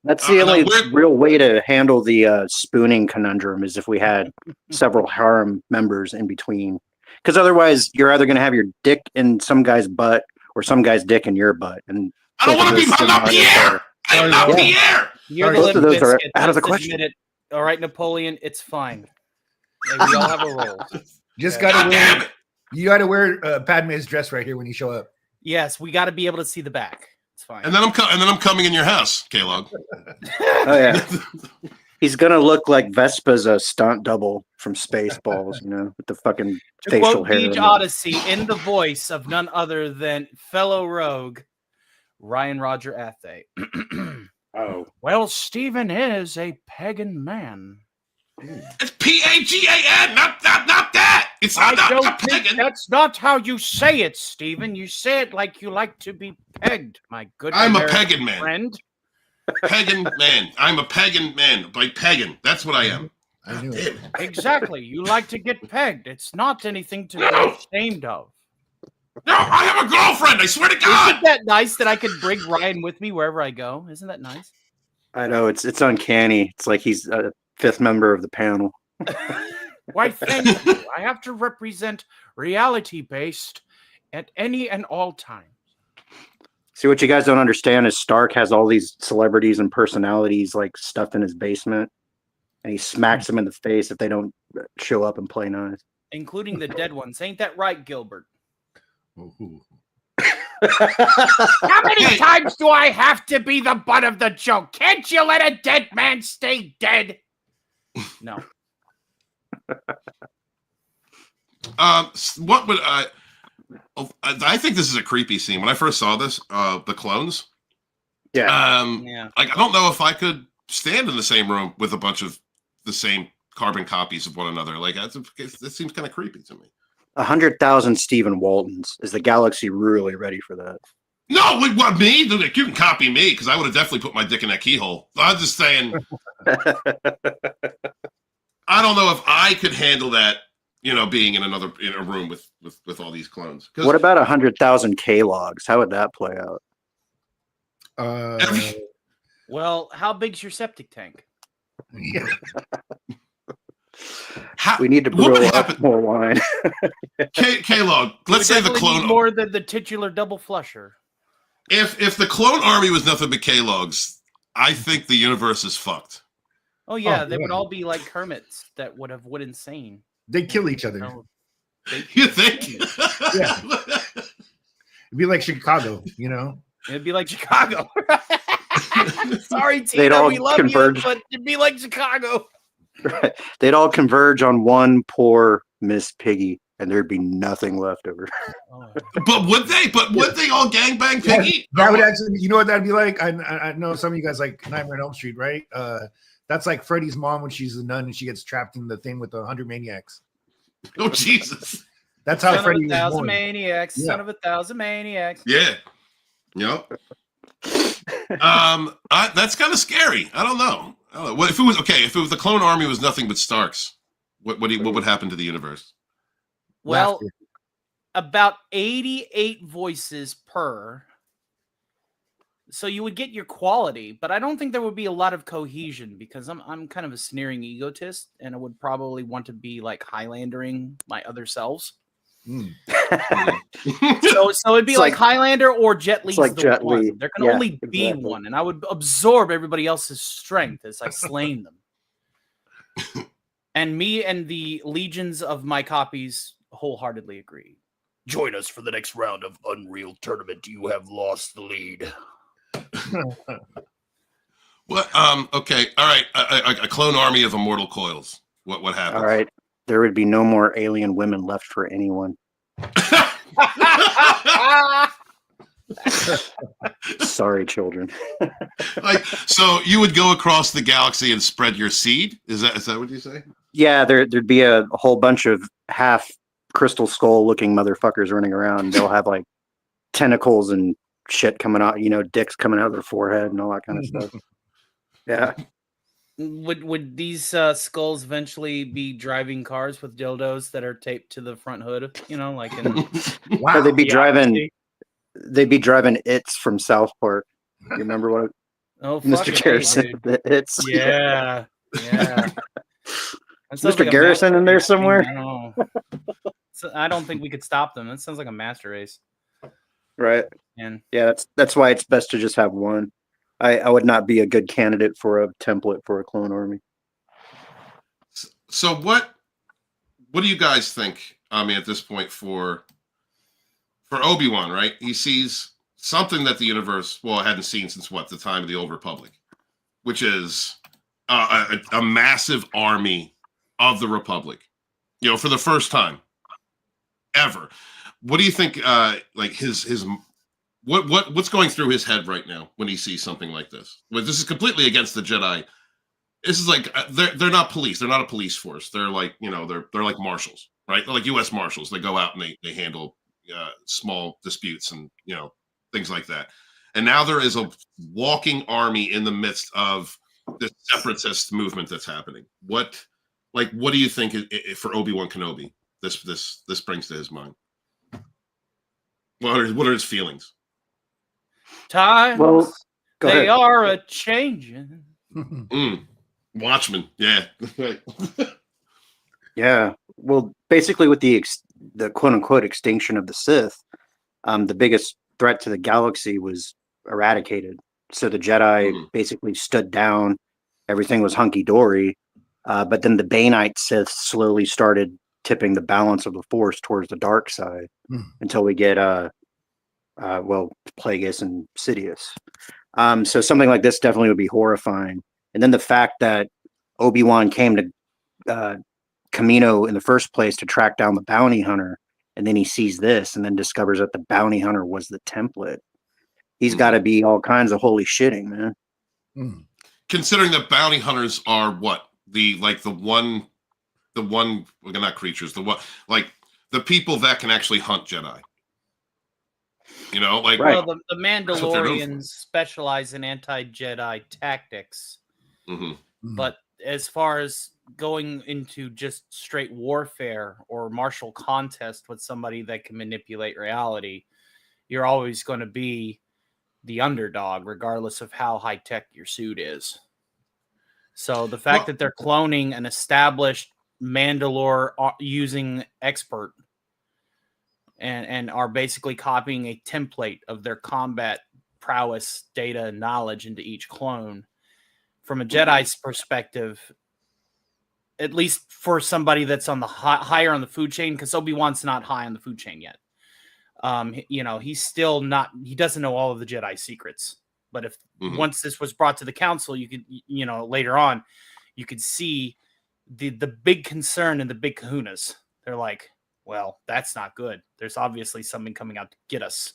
That's the only real way to handle the spooning conundrum is if we had several harem members in between. Because otherwise, you're either going to have your dick in some guy's butt or some guy's dick in your butt. And I don't want to be. I'm not Pierre. I am not Pierre. You're both of those are out of the question. All right, Napoleon, it's fine. Like, we all have a role. Just gotta wear. You gotta wear Padme's dress right here when you show up. Yes, we got to be able to see the back. It's fine. And then I'm coming in your house, K-Log. Oh yeah. He's gonna look like Vespa's a stunt double from Spaceballs, with the fucking facial hair. Beach Odyssey in the voice of none other than fellow rogue Ryan Roger Athay. Oh. Well, Stephen is a pagan man. It's P-A-G-A-N, not that. It's not pagan. That's not how you say it, Stephen. You say it like you like to be pegged, my good I'm American a pagan man. Friend. Pagan man. I'm a pagan man. Like pagan. That's what I am. I knew it. Exactly. You like to get pegged. It's not anything to be ashamed of. No, I have a girlfriend. I swear to God. Isn't that nice that I could bring Ryan with me wherever I go? Isn't that nice? I know it's uncanny. It's like he's a fifth member of the panel. Why, thank you. I have to represent reality-based at any and all times. See, what you guys don't understand is Stark has all these celebrities and personalities like stuffed in his basement, and he smacks them in the face if they don't show up and play nice. Including the dead ones. Ain't that right, Gilbert? How many times do I have to be the butt of the joke? Can't you let a dead man stay dead? No. What would I think this is a creepy scene. When I first saw this, the clones. Yeah. Like, I don't know if I could stand in the same room with a bunch of the same carbon copies of one another. Like, it seems kind of creepy to me. 100,000 Stephen Waltons. Is the galaxy really ready for that? No, what, me? You can copy me, because I would have definitely put my dick in that keyhole. I'm just saying. I don't know if I could handle that, being in a room with all these clones. What about 100,000 K-logs? How would that play out? Well, how big's your septic tank? Yeah. We need to brew up more wine. K-Log, let's say the clone more than the titular double flusher. If the clone army was nothing but K-Logs, I think the universe is fucked. Oh yeah, they would all be like hermits that would went insane. They'd kill each other. You think? Yeah. It'd be like Chicago, It'd be like Chicago. Sorry, Tina, they'd all we love converge. You, but it'd be like Chicago. Right. They'd all converge on one poor Miss Piggy, and there'd be nothing left of her. But would they? Would they all gangbang Piggy? That would actually, you know what that'd be like? I know some of you guys like Nightmare on Elm Street, right? That's like Freddy's mom when she's a nun and she gets trapped in the thing with the 100 maniacs. Oh Jesus! That's how Freddy was born. Son of 1,000 maniacs. Yeah. Son of 1,000 maniacs. Yeah. Yep. That's kind of scary. I don't know. What if it was okay? If it was the clone army was nothing but Starks, what would happen to the universe? Well, about 88 voices per. So you would get your quality, but I don't think there would be a lot of cohesion because I'm kind of a sneering egotist, and I would probably want to be like Highlandering my other selves. So it'd be like Highlander or Jet Li's like the Jet one. Li. There can only be one, and I would absorb everybody else's strength as I slain them. And me and the legions of my copies wholeheartedly agree. Join us for the next round of Unreal Tournament. You have lost the lead. What? Okay. All right. A clone army of immortal coils. What happens? All right. There would be no more alien women left for anyone. Sorry, children. So you would go across the galaxy and spread your seed? Is that what you say? Yeah, there'd be a whole bunch of half crystal skull looking motherfuckers running around. They'll have like tentacles and shit coming out, dicks coming out of their forehead and all that kind of stuff. Yeah. Would these skulls eventually be driving cars with dildos that are taped to the front hood? Like in wow. They'd be driving It's from South Park. You remember what? Mr. Garrison, It's. Yeah. Mr. Garrison in there somewhere? I don't think we could stop them. That sounds like a master race. Right. And yeah, that's why it's best to just have one. I would not be a good candidate for a template for a clone army. So what do you guys think? I mean, at this point for Obi-Wan, right? He sees something that the universe hadn't seen since the time of the Old Republic, which is a massive army of the Republic, for the first time ever. What do you think? Like his what's going through his head right now when he sees something like this? Well, this is completely against the Jedi. This is like they're not police. They're not a police force. They're like they're like marshals, right? They're like U.S. marshals. They go out and they handle small disputes and things like that. And now there is a walking army in the midst of this separatist movement that's happening. What do you think for Obi-Wan Kenobi this brings to his mind? What are his feelings? Times they are a changing. Watchmen, yeah. Yeah. Well, basically with the quote unquote extinction of the Sith, the biggest threat to the galaxy was eradicated. So the Jedi basically stood down. Everything was hunky dory. But then the Baneite Sith slowly started tipping the balance of the Force towards the dark side until we get Plagueis and Sidious. So something like this definitely would be horrifying. And then the fact that Obi-Wan came to Kamino in the first place to track down the bounty hunter, and then he sees this and then discovers that the bounty hunter was the template. He's got to be all kinds of holy shitting, man. Considering that bounty hunters are what? The one not creatures, the people that can actually hunt Jedi. Right. Well, the Mandalorians specialize in anti-Jedi tactics. But as far as going into just straight warfare or martial contest with somebody that can manipulate reality, you're always going to be the underdog, regardless of how high-tech your suit is. So the fact that they're cloning an established Mandalore using expert and are basically copying a template of their combat prowess, data, and knowledge into each clone. From a Jedi's perspective, at least for somebody that's on the higher on the food chain, because Obi-Wan's not high on the food chain yet. He's still not. He doesn't know all of the Jedi secrets. But if once this was brought to the council, you could, later on, you could see the big concern and the big kahunas. They're like, well, that's not good. There's obviously something coming out to get us.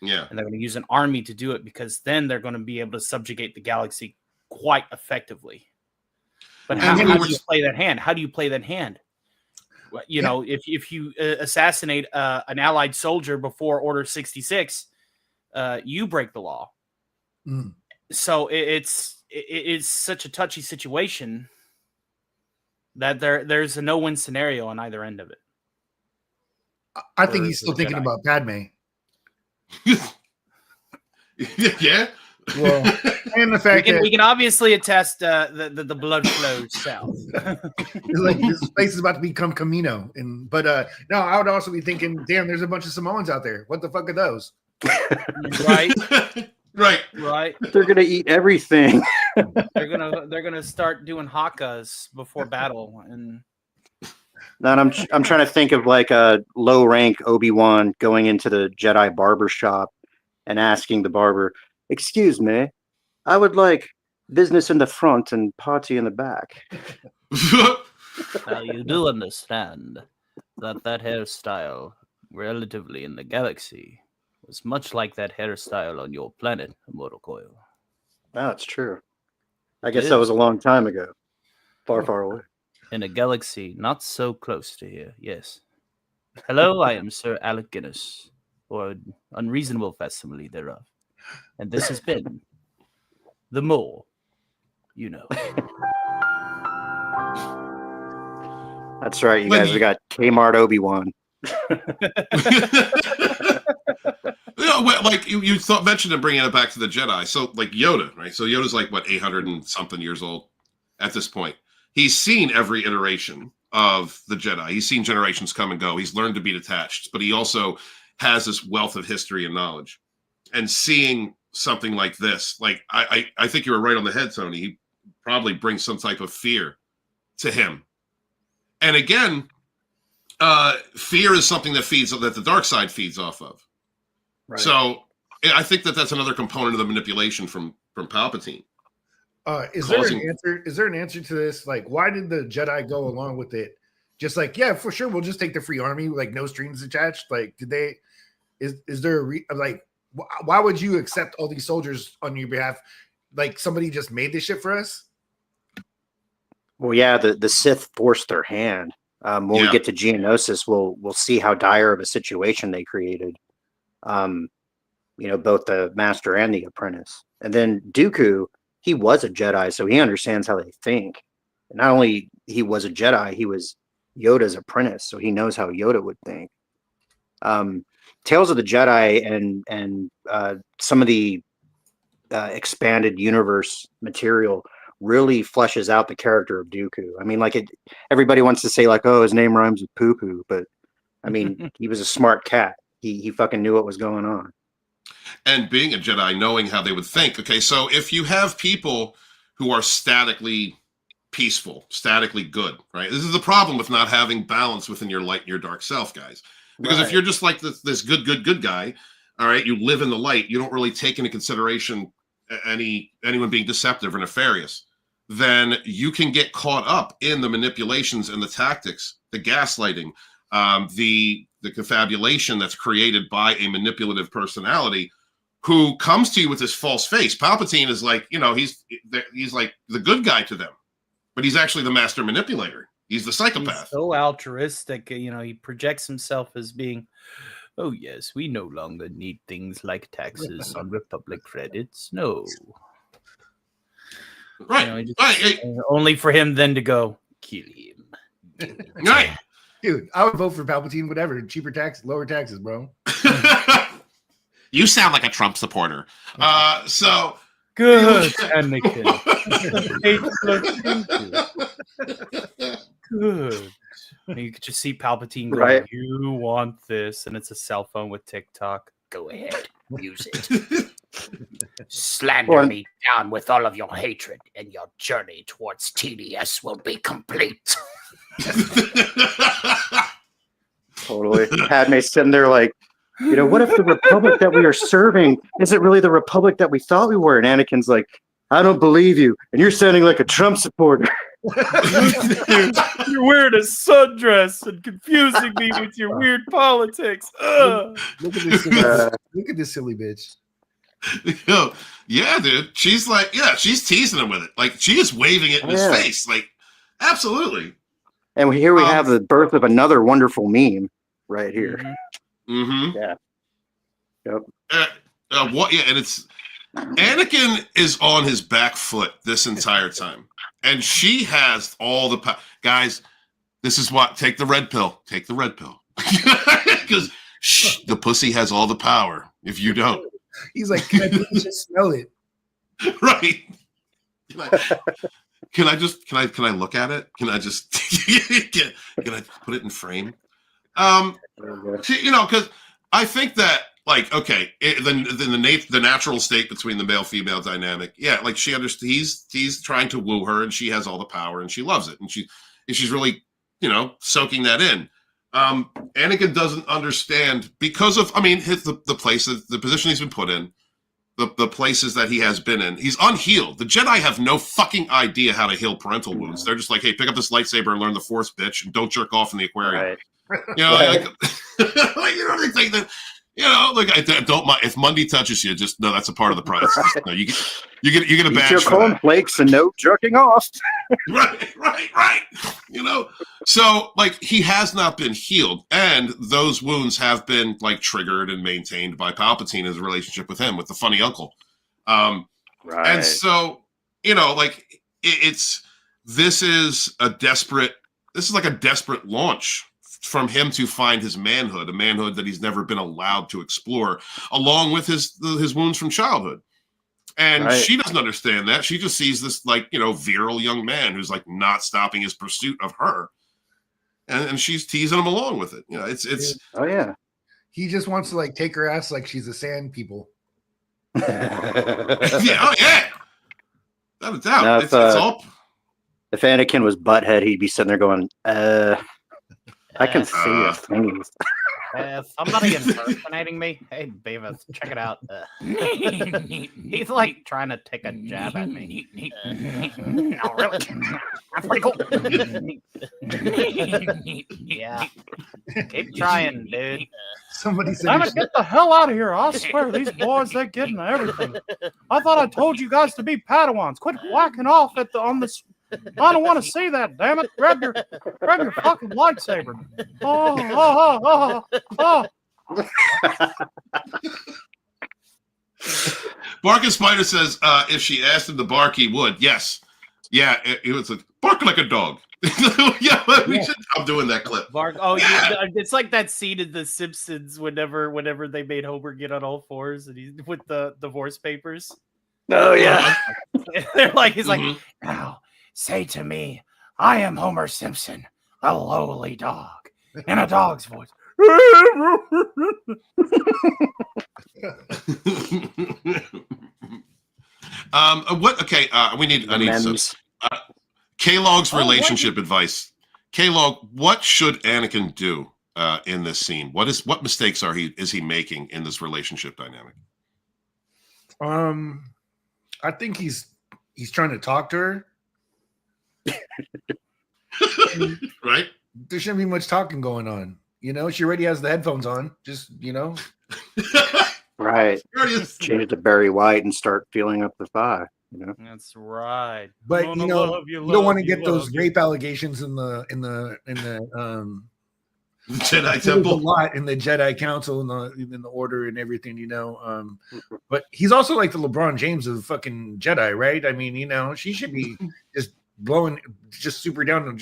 Yeah. And they're going to use an army to do it because then they're going to be able to subjugate the galaxy quite effectively. But how do you play that hand? How do you play that hand? If you assassinate an allied soldier before Order 66, you break the law. So it's such a touchy situation that there's a no-win scenario on either end of it. I think he's still thinking about Padme. Yeah. Well, and the fact we can obviously attest the blood flows south. Like this place is about to become Kamino, but no, I would also be thinking, damn, there's a bunch of Samoans out there. What the fuck are those? Right. Right. They're gonna eat everything. They're gonna start doing hakas before battle, and I'm trying to think of like a low rank Obi-Wan going into the Jedi barber shop and asking the barber, "Excuse me, I would like business in the front and party in the back." Now you do understand that hairstyle, relatively in the galaxy, was much like that hairstyle on your planet, Immortal Coil. That's true. I guess that was a long time ago. Far, far away. In a galaxy not so close to here, yes. Hello, I am Sir Alec Guinness, or an unreasonable facsimile thereof. And this has been the Mole, you know. That's right, you guys. We got Kmart Obi-Wan. Like you mentioned in bringing it back to the Jedi. So like Yoda, right? So Yoda's like what 800 and something years old at this point. He's seen every iteration of the Jedi. He's seen generations come and go. He's learned to be detached, but he also has this wealth of history and knowledge. And seeing something like this, like I think you were right on the head, Tony. He probably brings some type of fear to him. And again, fear is something that the dark side feeds off of. Right. So I think that's another component of the manipulation from Palpatine. Is there an answer to this? Like, why did the Jedi go along with it? Just like, yeah, for sure, we'll just take the free army, like no strings attached. Like, is there why would you accept all these soldiers on your behalf? Like somebody just made this shit for us? Well, yeah, the Sith forced their hand. When we get to Geonosis, we'll see how dire of a situation they created. Both the master and the apprentice. And then Dooku, he was a Jedi, so he understands how they think. And not only he was a Jedi, he was Yoda's apprentice, so he knows how Yoda would think. Tales of the Jedi and some of the expanded universe material really fleshes out the character of Dooku. I mean, everybody wants to say like, oh, his name rhymes with poo-poo, but I mean, he was a smart cat. He fucking knew what was going on. And being a Jedi, knowing how they would think. Okay, so if you have people who are statically peaceful, statically good, right? This is the problem with not having balance within your light and your dark self, guys. Because if you're just like this good guy, all right, you live in the light, you don't really take into consideration anyone being deceptive or nefarious, then you can get caught up in the manipulations and the tactics, the gaslighting, the confabulation that's created by a manipulative personality who comes to you with this false face. Palpatine is like, he's like the good guy to them, but he's actually the master manipulator. He's the psychopath. He's so altruistic, he projects himself as being, oh yes, we no longer need things like taxes on Republic credits. No. Right. Only for him then to go, kill him. Right. Dude, I would vote for Palpatine, whatever. Cheaper tax, lower taxes, bro. You sound like a Trump supporter. So good, Anakin. Good. And you could just see Palpatine going, right. You want this, and it's a cell phone with TikTok. Go ahead, use it. Slander me down with all of your hatred, and your journey towards TDS will be complete. Totally. Padme sitting there like, what if the Republic that we are serving isn't really the Republic that we thought we were? And Anakin's like, I don't believe you. And you're sounding like a Trump supporter. You're wearing a sundress and confusing me with your weird politics. Look at this silly bitch. Yeah, dude. She's like, she's teasing him with it. Like, she is waving it in his face. Like, absolutely. And here we have the birth of another wonderful meme right here. Mm-hmm. Yeah. Yep. And Anakin is on his back foot this entire time, and she has all the power. Guys, this is what. Take the red pill. Take the red pill, because the pussy has all the power. If you don't, he's like, can I just smell it? Right. Can I look at it? Can I just can I put it in frame? Because I think that, like, okay, the natural state between the male female dynamic, yeah, like she understands. He's trying to woo her, and she has all the power, and she loves it, and she's really, soaking that in. Anakin doesn't understand because of, the places, the position he's been put in. The places that he has been in. He's unhealed. The Jedi have no fucking idea how to heal parental wounds. They're just like, hey, pick up this lightsaber and learn the Force, bitch, and don't jerk off in the aquarium. Right. They think that, don't mind if Mundy touches you. Just no, that's a part of the process. No, you get a badge. Eat your cornflakes and no jerking off. Right. So like he has not been healed, and those wounds have been like triggered and maintained by Palpatine as a relationship with him, with the funny uncle. Right. And so this is like a desperate launch from him to find his manhood, a manhood that he's never been allowed to explore, along with his wounds from childhood. And she doesn't understand that. She just sees this virile young man who's like not stopping his pursuit of her, and she's teasing him along with it. It's oh yeah, he just wants to like take her ass like she's a sand people. Yeah, without a doubt. Now, it's all. If Anakin was butthead, he'd be sitting there going, I can see your things. Somebody impersonating me? Hey, Beavis, check it out. He's like trying to take a jab at me. No, really? That's pretty cool. Yeah. Keep trying, dude. Somebody said, Damn it, get the hell out of here. I swear, these boys, they get into everything. I thought I told you guys to be Padawans. Quit whacking off on this. I don't want to see that, damn it. Grab your fucking lightsaber. Oh. Bark and Spider says if she asked him to bark, he would. Yes. Yeah, it was like, bark like a dog. Yeah, we should stop doing that clip. Bark. Oh, yeah. It's like that scene in The Simpsons whenever they made Homer get on all fours and he's with the divorce papers. Oh, yeah. They're like, he's like, now, say to me, I am Homer Simpson, a lowly dog, in a dog's voice. What? Okay, I need some. K-Log's relationship advice. K-Log, what should Anakin do in this scene? What mistakes is he making in this relationship dynamic? I think he's trying to talk to her. Right? There shouldn't be much talking going on. She already has the headphones on. Just, Right. Change it to Barry White and start feeling up the thigh. That's right. But you don't want to get those rape allegations in the Jedi Temple, a lot in the Jedi Council in the Order and everything. But he's also like the LeBron James of fucking Jedi, right? I mean, she should be just blowing, just super down and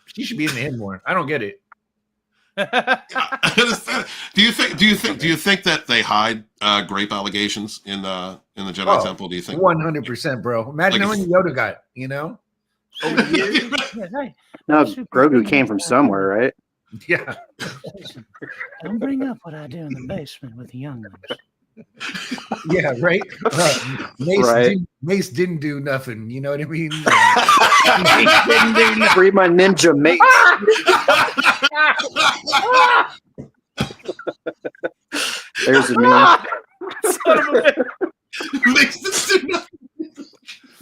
she should be into him more. I don't get it. I understand. Do you think that they hide grape allegations in the Jedi Temple? Do you think 100%, bro? Imagine how many Yoda got. No, Grogu came from somewhere, right? Yeah. Don't bring up what I do in the basement with the young ones. Yeah, right. Mace didn't do nothing. You know what I mean? Mace didn't do nothing. Free my ninja Mace. There's a man.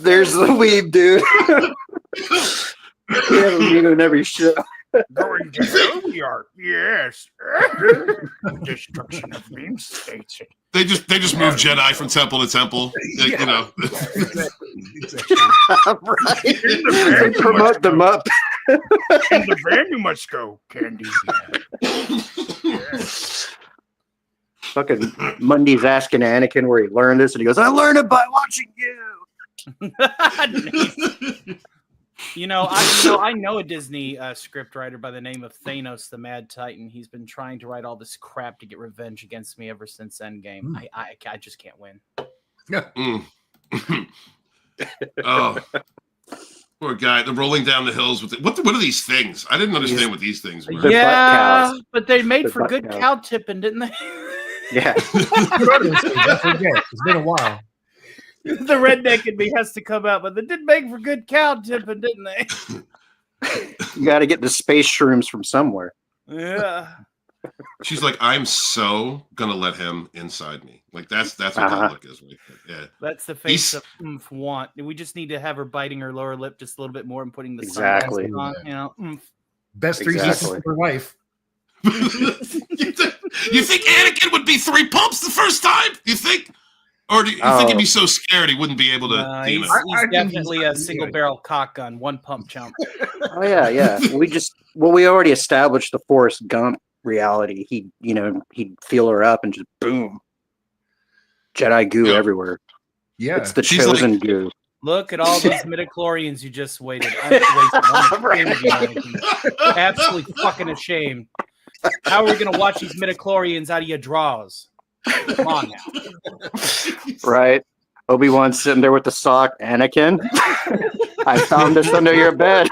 There's the weeb, dude. We have a meme in every show. Going to Obi-Wan, yes. Destruction of meme states. They just move Jedi from temple to temple. Yeah. Exactly. Right. They promote them up. In the van you must go, Candy. Fucking Mundy's asking Anakin where he learned this, and he goes, "I learned it by watching you." I know a Disney script writer by the name of Thanos the Mad Titan. He's been trying to write all this crap to get revenge against me ever since Endgame. I just can't win. Yeah. Oh, poor guy. They're rolling down the hills with it. What are these things? I didn't understand what these things were. Yeah, but they made for good cow tipping, didn't they? Yeah. It's been a while. The redneck in me has to come out, but they did make for good cow tipping, didn't they? You got to get the space shrooms from somewhere. Yeah. She's like, I'm so gonna let him inside me. Like that's what that look is. Right? Yeah. That's the face of want. We just need to have her biting her lower lip just a little bit more and putting the exactly sunglasses on. Best 3 seasons of her life. You think Anakin would be 3 pumps the first time? You think? Or do you think he'd be so scared he wouldn't be able to? He's definitely a single barrel cock gun, 1 pump chump. Oh yeah. We already established the Forrest Gump reality. He'd feel her up and just boom, Jedi goo everywhere. Yeah, it's the chosen goo. Look at all those midichlorians you just waited. Absolutely fucking ashamed. How are we gonna watch these midichlorians out of your drawers? Come on now. Right. Obi-Wan sitting there with the sock. Anakin, I found this under your bed.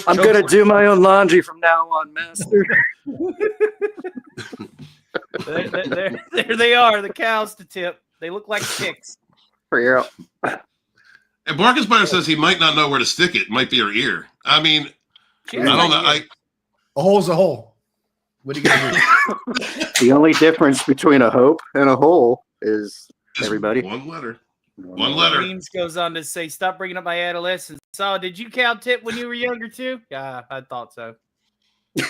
I'm going to do my own laundry from now on, master. There they are, the cows to tip. They look like chicks. For real. And Marcus Byron says he might not know where to stick it. Might be her ear. I mean, I don't know. A hole's a hole. What are you gonna do? The only difference between a hope and a hole is everybody. One letter. One letter. James goes on to say, "Stop bringing up my adolescence." So, did you cow tip when you were younger too? Yeah, I thought so. It's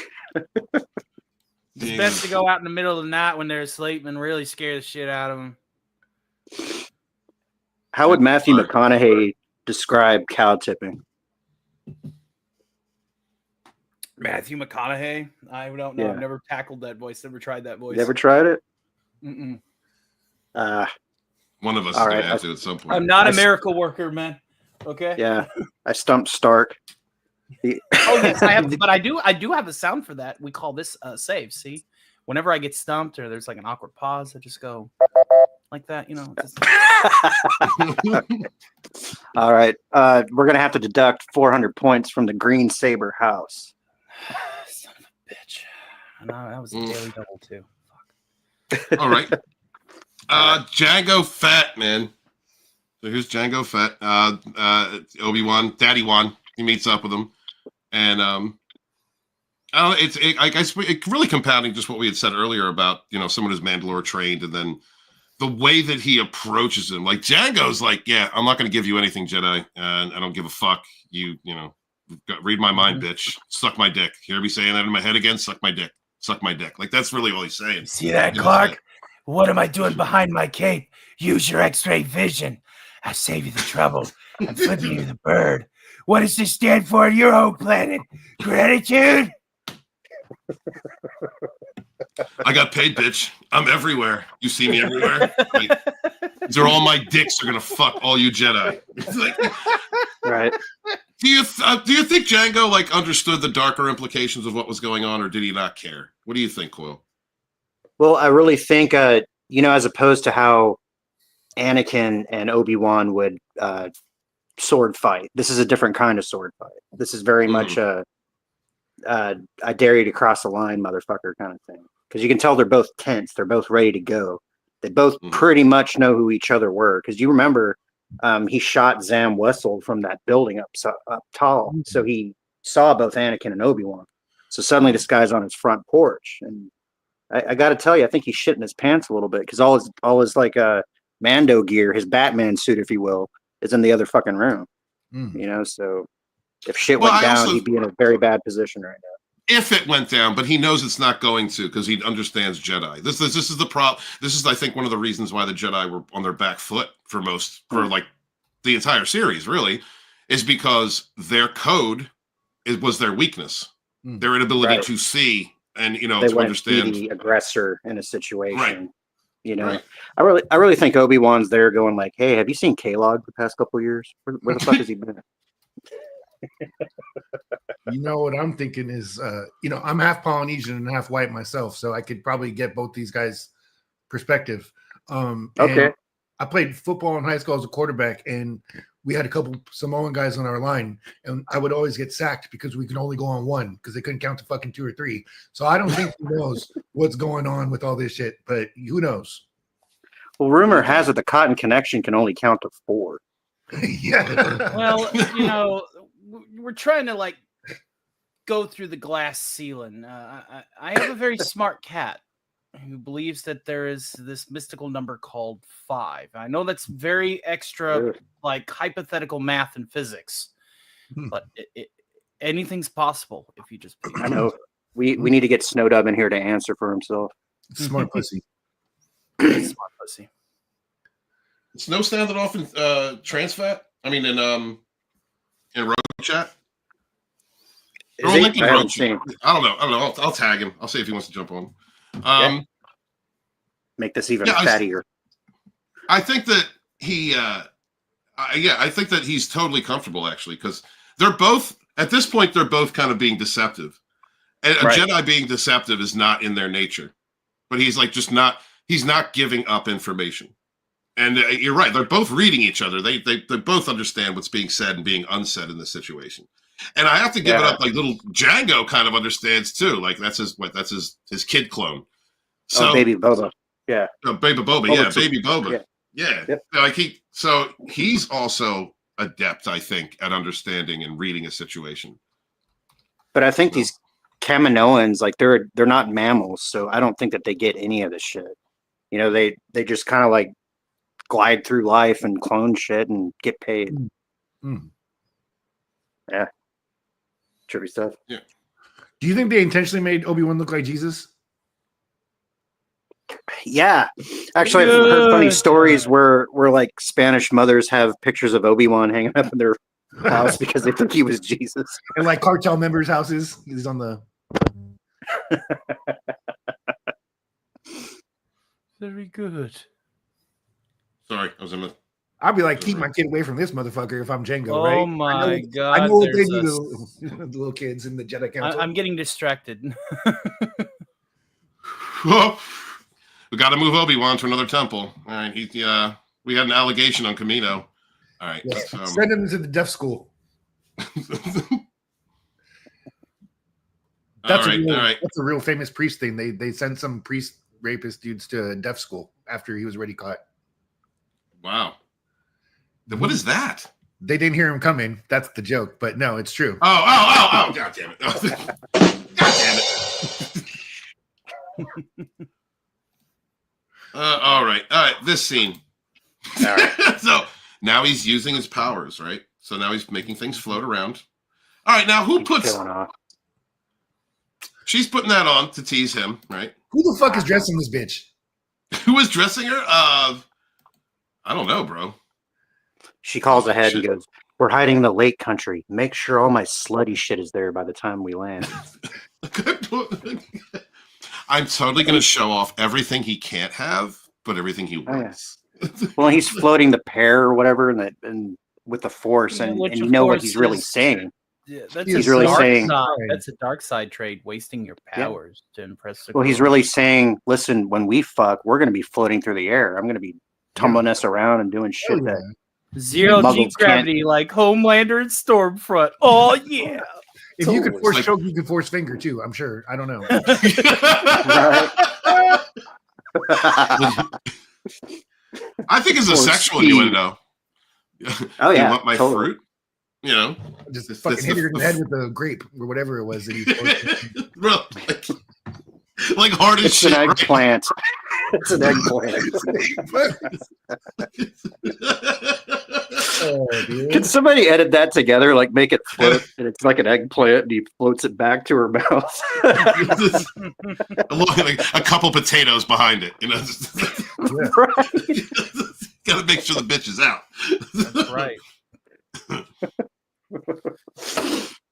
best to go out in the middle of the night when they're asleep and really scare the shit out of them. How would Matthew McConaughey describe cow tipping? Matthew McConaughey? I don't know. Yeah. I've never tackled that voice. Never tried that voice. Never tried it? Mm-mm. One of us is going to have to at some point. I'm not a miracle worker, man. Okay? Yeah. I stumped Stark. Oh, yes, I have. But I do have a sound for that. We call this save. See? Whenever I get stumped or there's like an awkward pause, I just go like that, All right. We're going to have to deduct 400 points from the Green Saber house. Son of a bitch. No, that was a daily double too. Fuck. All right. Jango Fett, man. So here's Jango Fett. Obi-Wan, Daddy-wan. He meets up with him. And I don't know, it's really compounding just what we had said earlier about, someone who's Mandalore trained, and then the way that he approaches him. Like Jango's like, yeah, I'm not going to give you anything, Jedi, and I don't give a fuck. Read my mind, bitch. Suck my dick. Hear me saying that in my head again? Suck my dick. Suck my dick. Like, that's really all he's saying. See that, Clark? What am I doing behind my cape? Use your X-ray vision. I save you the trouble. I'm flipping you the bird. What does this stand for on your home planet? Gratitude? I got paid, bitch. I'm everywhere. You see me everywhere. Like, these are all my dicks are gonna fuck all you Jedi. Right. Do you think Jango understood the darker implications of what was going on, or did he not care? What do you think, Coyle? Well, I really think, as opposed to how Anakin and Obi-Wan would sword fight, this is a different kind of sword fight. This is very much a I dare you to cross the line, motherfucker kind of thing. Because you can tell they're both tense. They're both ready to go. They both pretty much know who each other were. Because you remember he shot Zam Wessel from that building up tall. So he saw both Anakin and Obi-Wan. So suddenly this guy's on his front porch. And I got to tell you, I think he's shitting his pants a little bit. Because all his Mando gear, his Batman suit, if you will, is in the other fucking room. So if shit went down, he'd be in a very bad position right now. If it went down, but he knows it's not going to, because he understands Jedi. This is the problem. This is, I think, one of the reasons why the Jedi were on their back foot for the entire series, really, is because their code was their weakness, their inability to see and to understand the aggressor in a situation. Right. Right. I really think Obi-Wan's there going like, hey, have you seen K-Log the past couple of years? Where the fuck has he been? You know what I'm thinking is, I'm half Polynesian and half white myself, so I could probably get both these guys' perspective. Okay. I played football in high school as a quarterback, and we had a couple Samoan guys on our line, and I would always get sacked because we could only go on one because they couldn't count to fucking 2 or 3. So I don't think he knows what's going on with all this shit, but who knows? Well, rumor has it the Cotton Connection can only count to 4. Yeah. Well, we're trying to go through the glass ceiling. I have a very smart cat who believes that there is this mystical number called 5. I know that's very extra, hypothetical math and physics, but anything's possible if you just. I know. We need to get Snowdub in here to answer for himself. Smart pussy. Smart pussy. Snow sounded off in Transfat. I mean, in Rogue Chat. I don't know. I'll tag him. I'll see if he wants to jump on. Make this even fattier. I think that I think that he's totally comfortable actually, because they're both at this point they're both kind of being deceptive, and a Jedi being deceptive is not in their nature, but he's he's not giving up information. And you're right; they're both reading each other. They both understand what's being said and being unsaid in this situation. And I have to give it up. Little Jango kind of understands too. That's his kid clone. So baby Boba, yeah. Baby Boba, yeah. Baby Boba, yeah. Yep. So he's also adept, I think, at understanding and reading a situation. But I think these Kaminoans, they're not mammals, so I don't think that they get any of this shit. They just kind of glide through life and clone shit and get paid. Yeah. Trippy stuff. Yeah. Do you think they intentionally made Obi-Wan look like Jesus? Yeah. Actually, I've heard funny stories where Spanish mothers have pictures of Obi-Wan hanging up in their house because they think he was Jesus. And cartel members' houses. He's on the very good. Sorry, I was in the I'd be keep my kid away from this motherfucker if I'm Jango, right? Oh my God. I know what they do to the little kids in the Jedi Council. I'm getting distracted. Well, we got to move Obi-Wan to another temple. All right. We had an allegation on Kamino. All right. Yeah. Send him to the deaf school. That's a real famous priest thing. They sent some priest rapist dudes to a deaf school after he was already caught. Wow. What is that? They didn't hear him coming. That's the joke, but no, it's true. Oh, God damn it. God damn it. All right. This scene. All right. So now he's using his powers, right? So now he's making things float around. All right. Now who puts... She's putting that on to tease him, right? Who the fuck is dressing this bitch? Who is dressing her? I don't know, bro. She calls ahead and goes, "We're hiding in the lake country. Make sure all my slutty shit is there by the time we land." I'm totally going to show off everything he can't have, but everything he wants. Well, he's floating the pair or whatever, and with the Force, and you know what he's really saying. Yeah, he's really saying that's a dark side trait, wasting your powers to impress. Well, he's really saying, listen, when we fuck, we're going to be floating through the air. I'm going to be tumbling us around and doing shit that zero G gravity, like Homelander and Stormfront. Oh yeah. If you could force choke, you could force finger too. I'm sure. I don't know. I think it's a sexual innuendo. Oh yeah, you want my fruit? Just fucking hit her in the head with the grape or whatever it was that he Bro, like hard as shit. It's an eggplant. It's an eggplant. Can somebody edit that together? Make it float, and it's like an eggplant, and he floats it back to her mouth. A couple potatoes behind it, Right. Got to make sure the bitch is out. That's right.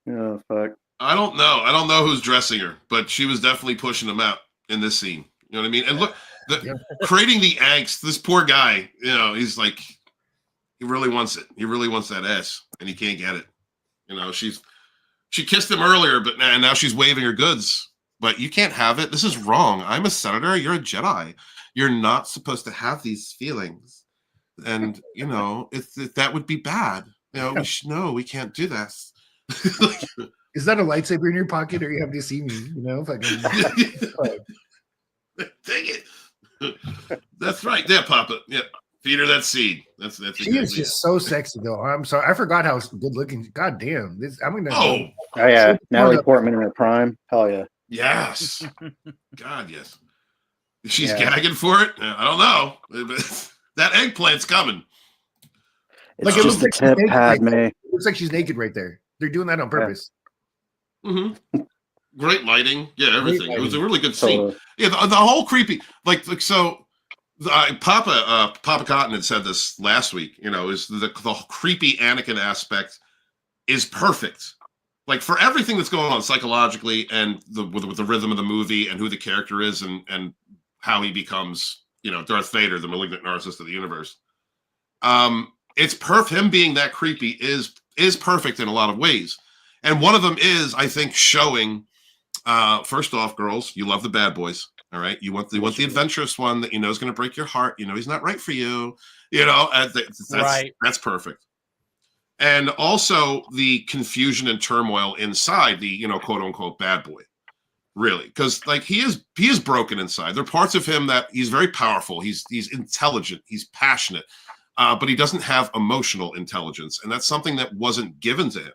Oh fuck. I don't know. I don't know who's dressing her, but she was definitely pushing him out in this scene. You know what I mean? And look, creating the angst. This poor guy, you know, he's like, he really wants it. He really wants that ass, and he can't get it. You know, she kissed him earlier, but now she's waving her goods. But you can't have it. This is wrong. I'm a senator. You're a Jedi. You're not supposed to have these feelings. And you know, that would be bad. You know, we can't do this. Is that a lightsaber in your pocket, or you have to see me? You know, Dang it. That's right. Yeah, Papa. Yeah. Feed her that seed. That's she is just so sexy though. I'm sorry. I forgot how good looking. God damn. I'm gonna Oh yeah. Natalie Portman in her prime. Hell yeah. Yes. God, yes. She's gagging for it. I don't know. That eggplant's coming. Like it looks like she's naked right there. It looks like she's naked right there. They're doing that on purpose. Mm-hmm. Great lighting. Yeah, everything. Lighting. It was a really good scene. Yeah, the whole creepy, like so. Papa Cotton had said this last week. You know, is the creepy Anakin aspect is perfect. Like for everything that's going on psychologically and with the rhythm of the movie and who the character is and how he becomes, you know, Darth Vader, the malignant narcissist of the universe. It's him being that creepy is perfect in a lot of ways. And one of them is, I think, showing, first off, girls, you love the bad boys. All right. You want the adventurous one that you know is going to break your heart. You know, he's not right for you. You know, that's perfect. And also the confusion and turmoil inside the, you know, quote unquote bad boy. Really. Because like he is broken inside. There are parts of him that he's very powerful. He's intelligent. He's passionate. But he doesn't have emotional intelligence. And that's something that wasn't given to him.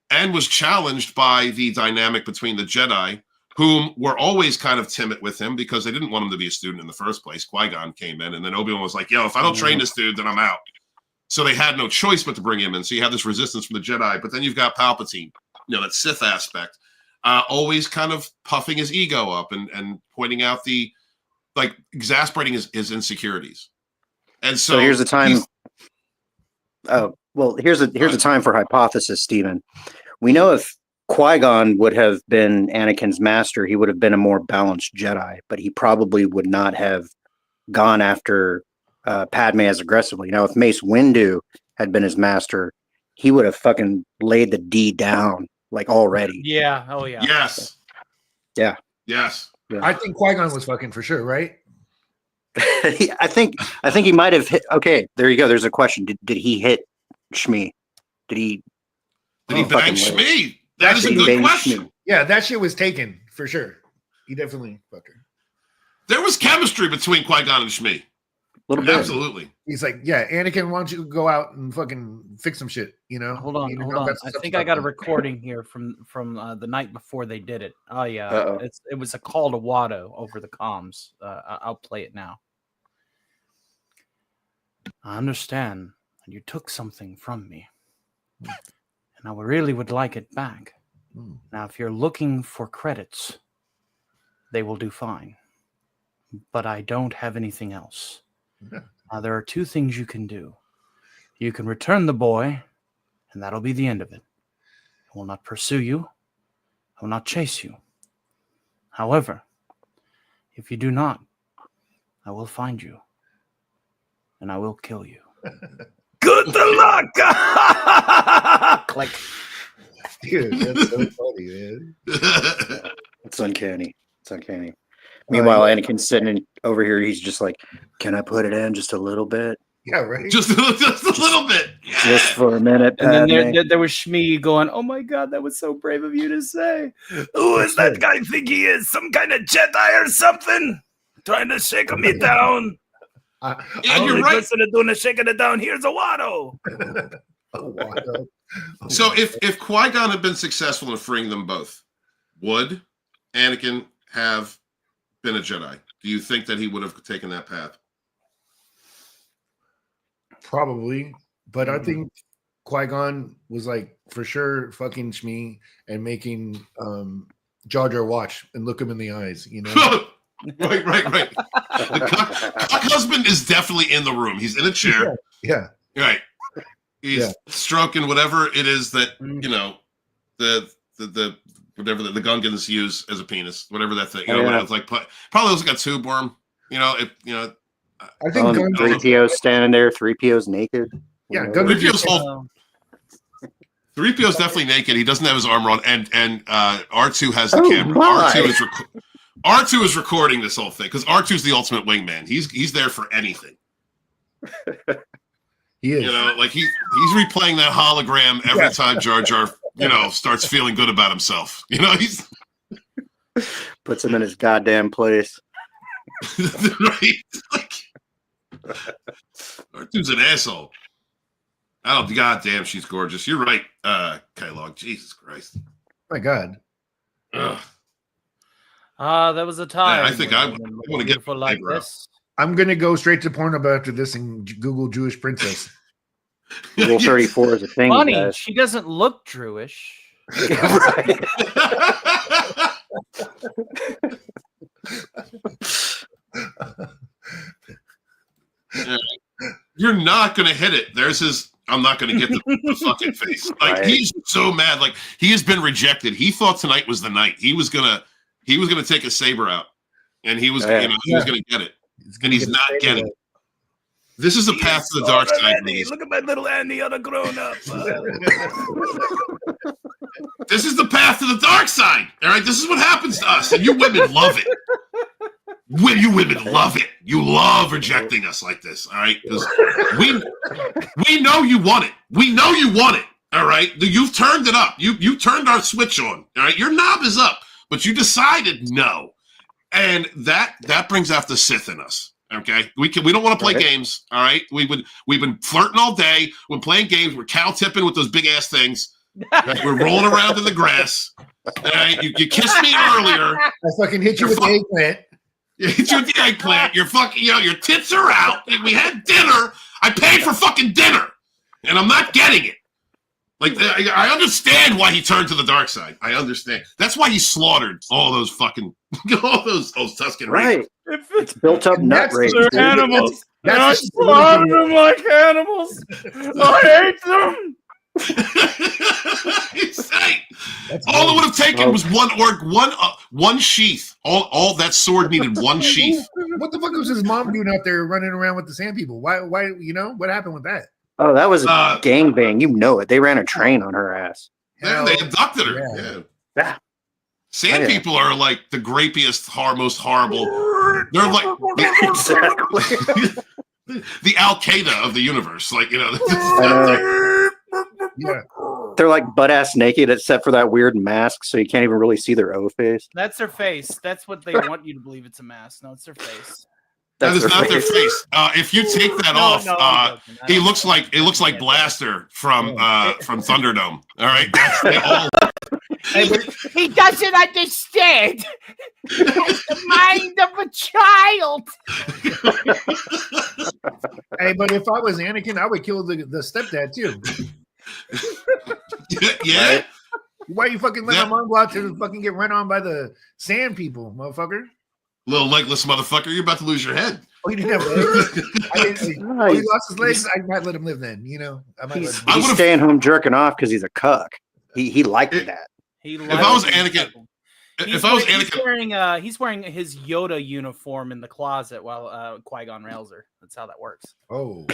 And was challenged by the dynamic between the Jedi, whom were always kind of timid with him because they didn't want him to be a student in the first place. Qui-Gon came in, and then Obi-Wan was like, yo, if I don't train this dude, then I'm out. So they had no choice but to bring him in. So you have this resistance from the Jedi, but then you've got Palpatine, you know, that Sith aspect, always kind of puffing his ego up and pointing out the, like, exasperating his insecurities. And so here's the time. Here's a time for hypothesis, Stephen. We know if Qui-Gon would have been Anakin's master, he would have been a more balanced Jedi, but he probably would not have gone after Padme as aggressively. Now, if Mace Windu had been his master, he would have fucking laid the D down like already. Yeah. Oh yeah. Yes. Yeah. Yes. Yeah. I think Qui-Gon was fucking for sure, right? I think he might have hit. Okay, there you go. There's a question. Did he hit Shmi? Did he bang Shmi? That is a good question. Yeah, that shit was taken for sure. He definitely fucked her. There was chemistry between Qui-Gon and Shmi. A little bit. Absolutely. He's like, yeah, Anakin, why don't you go out and fucking fix some shit? You know. Hold on. I think I got a recording here from the night before they did it. Oh yeah, it was a call to Watto over the comms. I'll play it now. I understand you took something from me, and I really would like it back. Now, if you're looking for credits, they will do fine. But I don't have anything else. Now, there are two things you can do. You can return the boy, and that'll be the end of it. I will not pursue you. I will not chase you. However, if you do not, I will find you, and I will kill you. Good luck! Click. Dude, that's so funny, man. It's uncanny. It's uncanny. Meanwhile, Anakin's sitting over here. He's just like, "Can I put it in just a little bit? Yeah, right. Just a little bit. Yeah. Just for a minute." And then there was Shmi going, "Oh my God, that was so brave of you to say. Who is that guy think he is? Some kind of Jedi or something? Trying to shake me down?" Yeah, you're right. Person doing the shaking it down. Here's a Watto. So if Qui-Gon had been successful in freeing them both, would Anakin have been a Jedi? Do you think that he would have taken that path? Probably, but I think Qui-Gon was like for sure fucking Shmi and making Jar Jar watch and look him in the eyes, you know. Right. The cock husband is definitely in the room. He's in a chair. Yeah. Right. He's stroking whatever it is that the whatever the Gungans use as a penis, whatever that thing. It's like probably looks like a tube worm. I think 3PO's standing there. 3PO's naked. Yeah, 3PO's definitely naked. He doesn't have his armor on, and R2 has the camera. R2 is recording this whole thing because R2 is the ultimate wingman. He's there for anything. He is. He's replaying that hologram every time Jar Jar, starts feeling good about himself. He's puts him in his goddamn place. Right. R2's an asshole. Goddamn, she's gorgeous. You're right, K-Log. Jesus Christ. My God. That was a time. I think I want to get for like this. I'm gonna go straight to Pornhub after this and Google Jewish princess. Rule 34 is a thing. Funny, guys. she doesn't look Jewish. Right. You're not gonna hit it. There's his. I'm not gonna get the fucking face. He's so mad. He has been rejected. He thought tonight was the night. He was gonna take his saber out, and he was he was gonna get it, and he's not getting it. This is the path to the dark side. Look at my little Andy on a grown up. This is the path to the dark side. All right, this is what happens to us, and you women love it. You women love it. You love rejecting us like this. All right, because we know you want it. We know you want it. All right, you've turned it up. You turned our switch on. All right, your knob is up, but you decided no, and that brings out the Sith in us. Okay, we don't want to play games. All right, we've been flirting all day. We're playing games. We're cow tipping with those big ass things. Right? We're rolling around in the grass. All right, you kissed me earlier. I fucking hit you with the eggplant. You hit you with the eggplant. You're fucking. Your tits are out. We had dinner. I paid for fucking dinner, and I'm not getting it. I understand why he turned to the dark side. I understand. That's why he slaughtered all those fucking those Tusken Raiders. It's built up nut rage. They're animals. And I slaughtered them like animals. I hate them. Insane. All it would have taken was one sheath. All that sword needed one sheath. What the fuck was his mom doing out there running around with the sand people? Why what happened with that? Oh, that was a gangbang. You know it. They ran a train on her ass. Yeah, they abducted her. Yeah. Sand people are like the grapiest, most horrible. They're like the Al Qaeda of the universe. They're like butt ass naked except for that weird mask, so you can't even really see their O face. That's their face. That's what they want you to believe it's a mask. No, it's their face. That is not their face. If you take that off, it looks like Blaster from Thunderdome. All right, he doesn't understand. He has the mind of a child. Hey, but if I was Anakin, I would kill the stepdad too. Yeah. Right? Why you fucking let my mom go out to fucking get run on by the sand people, motherfucker? Little legless motherfucker, you're about to lose your head. Oh, he didn't have legs. He lost his legs. I might let him live then. He's staying home jerking off because he's a cuck. He liked that. If I was Anakin, he's wearing his Yoda uniform in the closet while Qui-Gon rails her. That's how that works. Oh.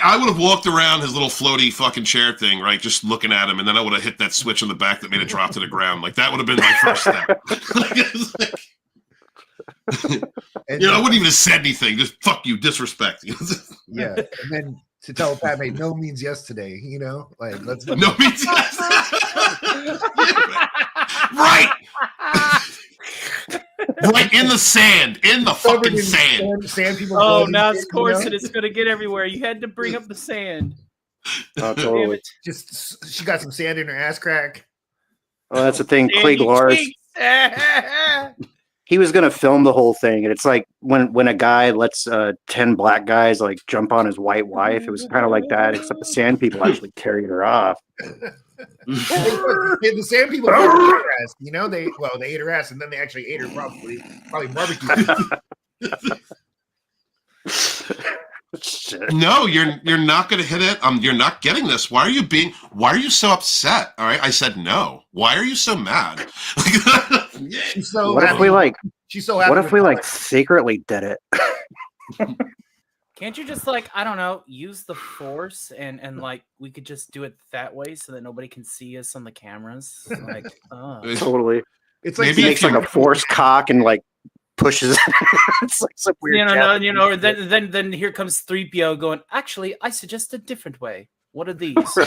I would have walked around his little floaty fucking chair thing, right? Just looking at him, and then I would have hit that switch on the back that made it drop to the ground. That would have been my first step. I wouldn't even have said anything. Just fuck you, disrespect. Yeah, and then to tell Padme no means yes today. Let's no means yes. Right. Right in the sand, in the fucking sand. Sand people. Oh, now of course it's going to get everywhere. You had to bring up the sand. Oh, totally. Just she got some sand in her ass crack. Oh, that's the thing. Klieg Lars. He was gonna film the whole thing, and it's like when a guy lets 10 black guys jump on his white wife. It was kind of like that, except the sand people actually carried her off. The sand people ate her ass. They ate her ass, and then they actually ate her probably barbecue. No, you're not going to hit it. You're not getting this. Why are you so upset? All right, I said no. Why are you so mad? She's so what if we like? She's so happy. What if we like secretly did it? Can't you just like, I don't know, use the Force and like we could just do it that way so that nobody can see us on the cameras? Like, totally. It's like he makes like a Force cock and like pushes. It's like some weird. Then here comes 3PO going. Actually, I suggest a different way. What are these?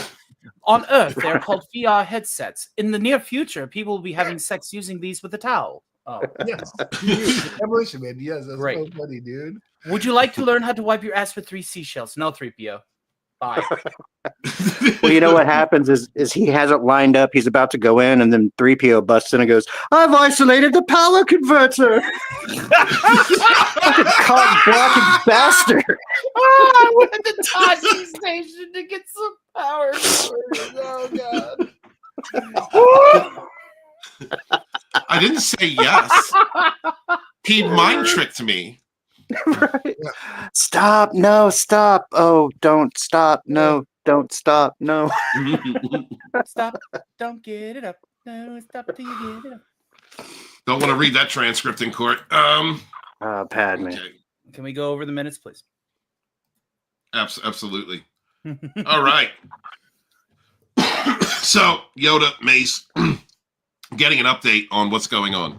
On Earth, they're called VR headsets. In the near future, people will be having sex using these with a towel. Oh, yes, evolution, man. Yes, that's so funny, dude. Would you like to learn how to wipe your ass with 3 seashells? No, 3PO. Bye. Well, you know what happens is he has it lined up. He's about to go in, and then 3PO busts in and goes, "I've isolated the power converter." Fucking cock-blocking bastard. I went to the charging station to get some power. Oh God. I didn't say yes. He mind tricked me. Right. Stop. No, stop. Oh, don't stop. No, don't stop. No. Stop. Don't get it up. No, stop till you get it up. Don't want to read that transcript in court. Padme. Okay. Can we go over the minutes, please? Absolutely. All right. So, Yoda, Mace, getting an update on what's going on.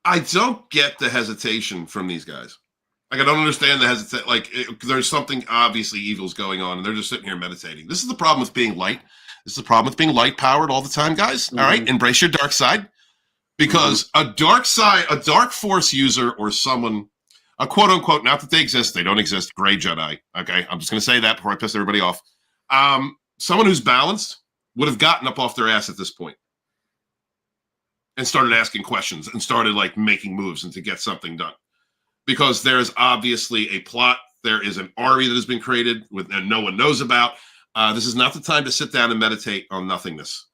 I don't get the hesitation from these guys. Like, I don't understand the hesitation. Like, there's something obviously evil's going on, and they're just sitting here meditating. This is the problem with being light. This is the problem with being light-powered all the time, guys. All right? Embrace your dark side. Because a dark force user or someone, a quote-unquote, not that they exist, they don't exist, gray Jedi, okay? I'm just going to say that before I piss everybody off. Someone who's balanced would have gotten up off their ass at this point and started asking questions and started like making moves and to get something done, because there is obviously a plot. There is an army that has been created and no one knows about. This is not the time to sit down and meditate on nothingness.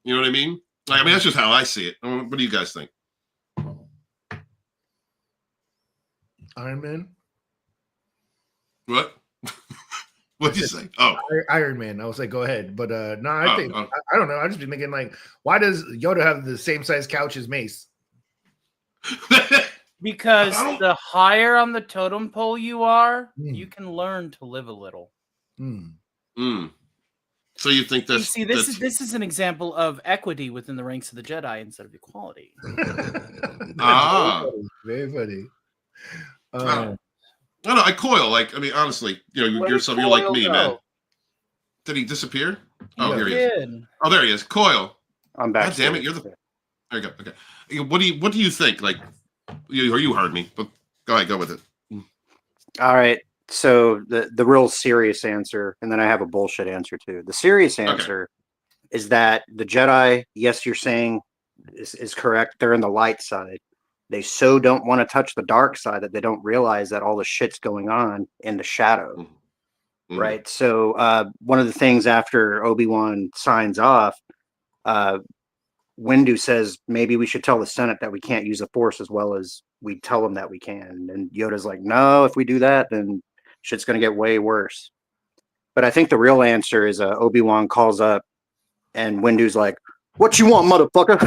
You know what I mean? Like, I mean, that's just how I see it. What do you guys think? Iron Man. What? What'd you say? Oh, Iron Man. I was like, go ahead, but no, I think I don't know. I just been thinking like, why does Yoda have the same size couch as Mace? Because the higher on the totem pole you are, you can learn to live a little. So you think this? See, this is an example of equity within the ranks of the Jedi instead of equality. Very funny. No, I coil. Like, I mean, honestly, you know, you're like me, man. Did he disappear? Oh, here he is. Oh, there he is. Coil. I'm back. God damn it! You're the. There you go. Okay. What do you think? Like, you heard me, but go ahead, go with it. All right. So the real serious answer, and then I have a bullshit answer too. The serious answer is that the Jedi, yes, you're saying is correct. They're in the light side. They so don't want to touch the dark side that they don't realize that all the shit's going on in the shadow. Right. So one of the things after Obi-Wan signs off, Windu says maybe we should tell the Senate that we can't use the Force as well as we tell them that we can. And Yoda's like, no, if we do that, then shit's going to get way worse. But I think the real answer is Obi-Wan calls up and Windu's like, what you want, motherfucker?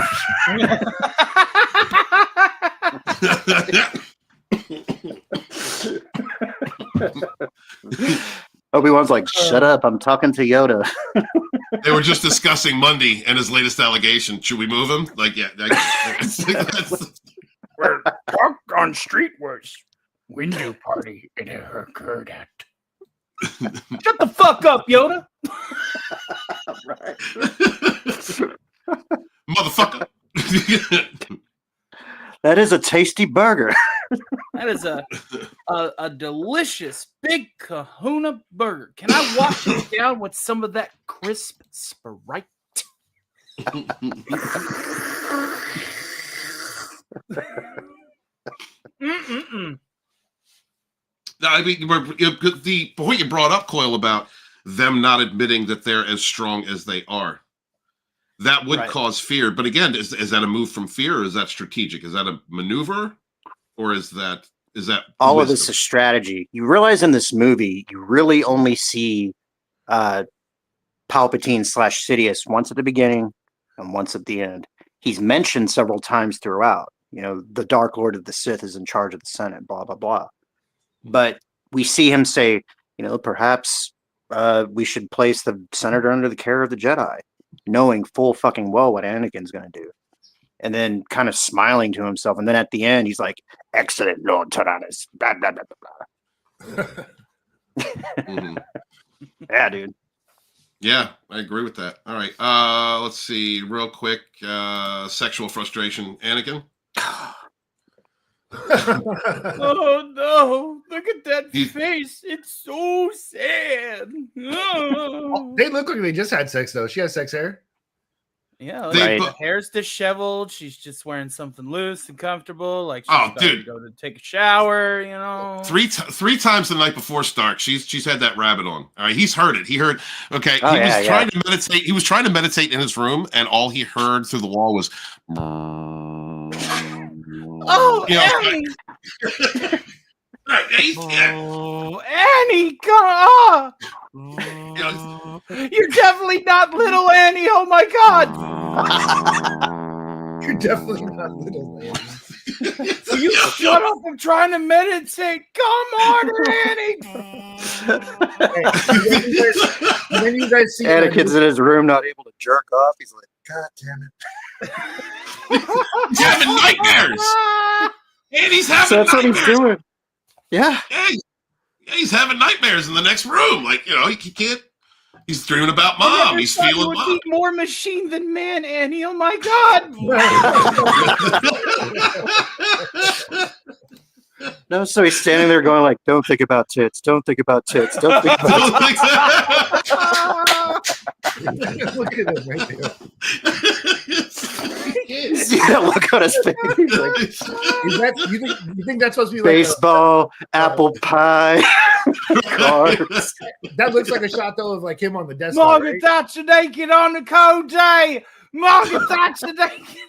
Obi-Wan's like, shut up, I'm talking to Yoda. They were just discussing Mundy and his latest allegation. Should we move him? Like, yeah. We're parked on street was Windu party it occurred at. Shut the fuck up, Yoda. Motherfucker. That is a tasty burger. That is a delicious big kahuna burger. Can I wash it down with some of that crisp Sprite? I mean, the point you brought up, Coyle, about them not admitting that they're as strong as they are, that would cause fear. But again, is that a move from fear, or is that strategic? Is that a maneuver, or is that Is that all of this is strategy? You realize in this movie, you really only see Palpatine / Sidious once at the beginning and once at the end. He's mentioned several times throughout. You know, the Dark Lord of the Sith is in charge of the Senate, blah, blah, blah. But we see him say, you know, perhaps we should place the senator under the care of the Jedi, knowing full fucking well what Anakin's going to do. And then kind of smiling to himself. And then at the end, he's like, excellent, Lord Tyrannus. Blah, blah, blah, blah. Mm-hmm. Yeah, dude. Yeah, I agree with that. All right. Let's see real quick. Sexual frustration. Anakin? Oh no! Look at that face. It's so sad. Oh. They look like they just had sex though. She has sex hair. Yeah, like, the hair's disheveled. She's just wearing something loose and comfortable. Like she's about to go to take a shower. You know, three times the night before Stark, she's had that rabbit on. All right, he's heard it. He heard. Okay, he was trying to meditate. He was trying to meditate in his room, and all he heard through the wall was. Oh, you know, Annie! Oh, Annie, come on! You're definitely not little Annie. Oh my God! You're definitely not little Annie. Will you shut up? I'm trying to meditate. Come on, Annie. And then you guys see Anakin's in his room, not able to jerk off. He's like, God damn it. He's having nightmares. And he's having So that's nightmares. what he's doing. Yeah. He's having nightmares in the next room. Like, you know, he can't. He's dreaming about mom. He's feeling mom. More machine than man, Annie. Oh my God. No, so he's standing there going like, don't think about tits. Don't think about tits. Don't think about tits. Look at him right there. Yeah, look on his face. He's like, you think that's supposed to be like baseball, apple pie, cards. That looks like a shot though of like him on the desk. Margaret Thatcher naked on a cold day. Margaret Thatcher naked.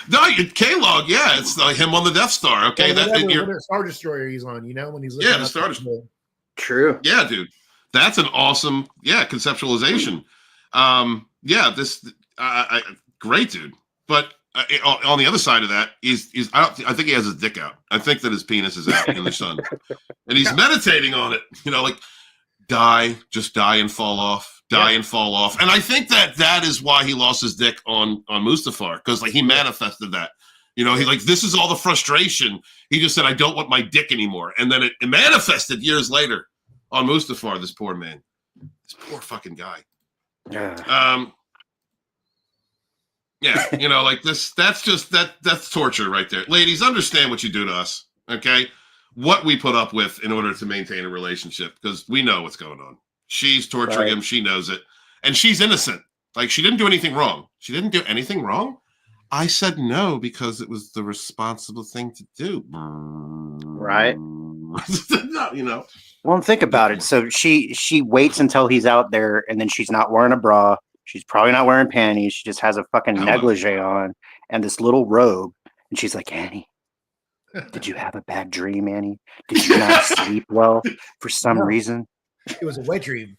No, K-Log, yeah, it's him on the Death Star. Okay, whatever Star Destroyer he's on, you know, when he's the Star Destroyer. True. Yeah, dude, that's an awesome conceptualization. Great, dude. But on the other side of that is I think he has his dick out. I think that his penis is out in the sun, and he's meditating on it. You know, like just die and fall off. And fall off. And I think that is why he lost his dick on Mustafar, because like he manifested that. You know, he like, this is all the frustration. He just said, I don't want my dick anymore. And then it manifested years later on Mustafar, this poor man. This poor fucking guy. Yeah. Yeah, you know, like that's torture right there. Ladies, understand what you do to us, okay? What we put up with in order to maintain a relationship, because we know what's going on. She's torturing him. She knows it. And she's innocent. Like, she didn't do anything wrong. She didn't do anything wrong. I said no because it was the responsible thing to do. Right. No, you know. Well, think about it. So she waits until he's out there, and then she's not wearing a bra. She's probably not wearing panties. She just has a fucking negligee on and this little robe. And she's like, Annie, did you have a bad dream, Annie? Did you not sleep well for some reason? It was a wet dream.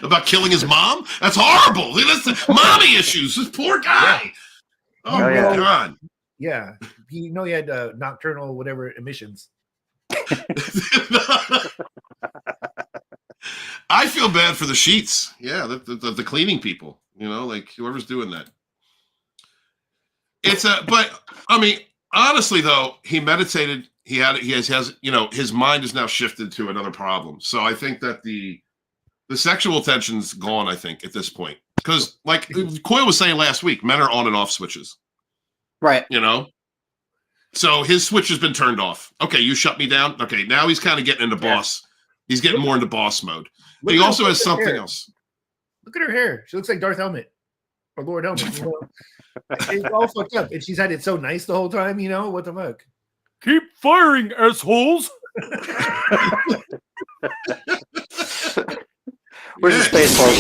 About killing his mom? That's horrible. That's the mommy issues. This poor guy. Oh, my God. Yeah. He had nocturnal whatever emissions. I feel bad for the sheets. Yeah, the cleaning people. You know, like whoever's doing that. But I mean, honestly though, he meditated. He has you know, his mind is now shifted to another problem. So I think that the sexual tension's gone, I think, at this point. Because like Coyle was saying last week, men are on and off switches. Right. You know? So his switch has been turned off. Okay, you shut me down. Okay, now he's kind of getting into boss. He's getting more into boss mode. But he also has something else. Look at her hair. She looks like Darth Helmet. Or Lord Helmet. You know? It's all fucked up. And she's had it so nice the whole time, you know? What the fuck? Keep firing, assholes. Where's the Spaceballs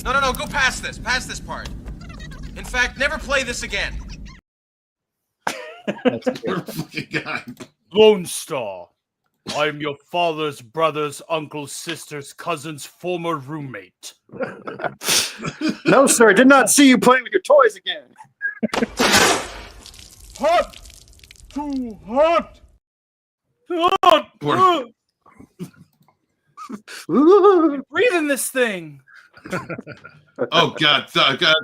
clip? No, go past this. Past this part. fact, never play this again. Lone Star. I am your father's brother's uncle's sister's cousin's former roommate. No, sir, I did not see you playing with your toys again. Hot! Too hot! Hot! Breathe in this thing. Oh God!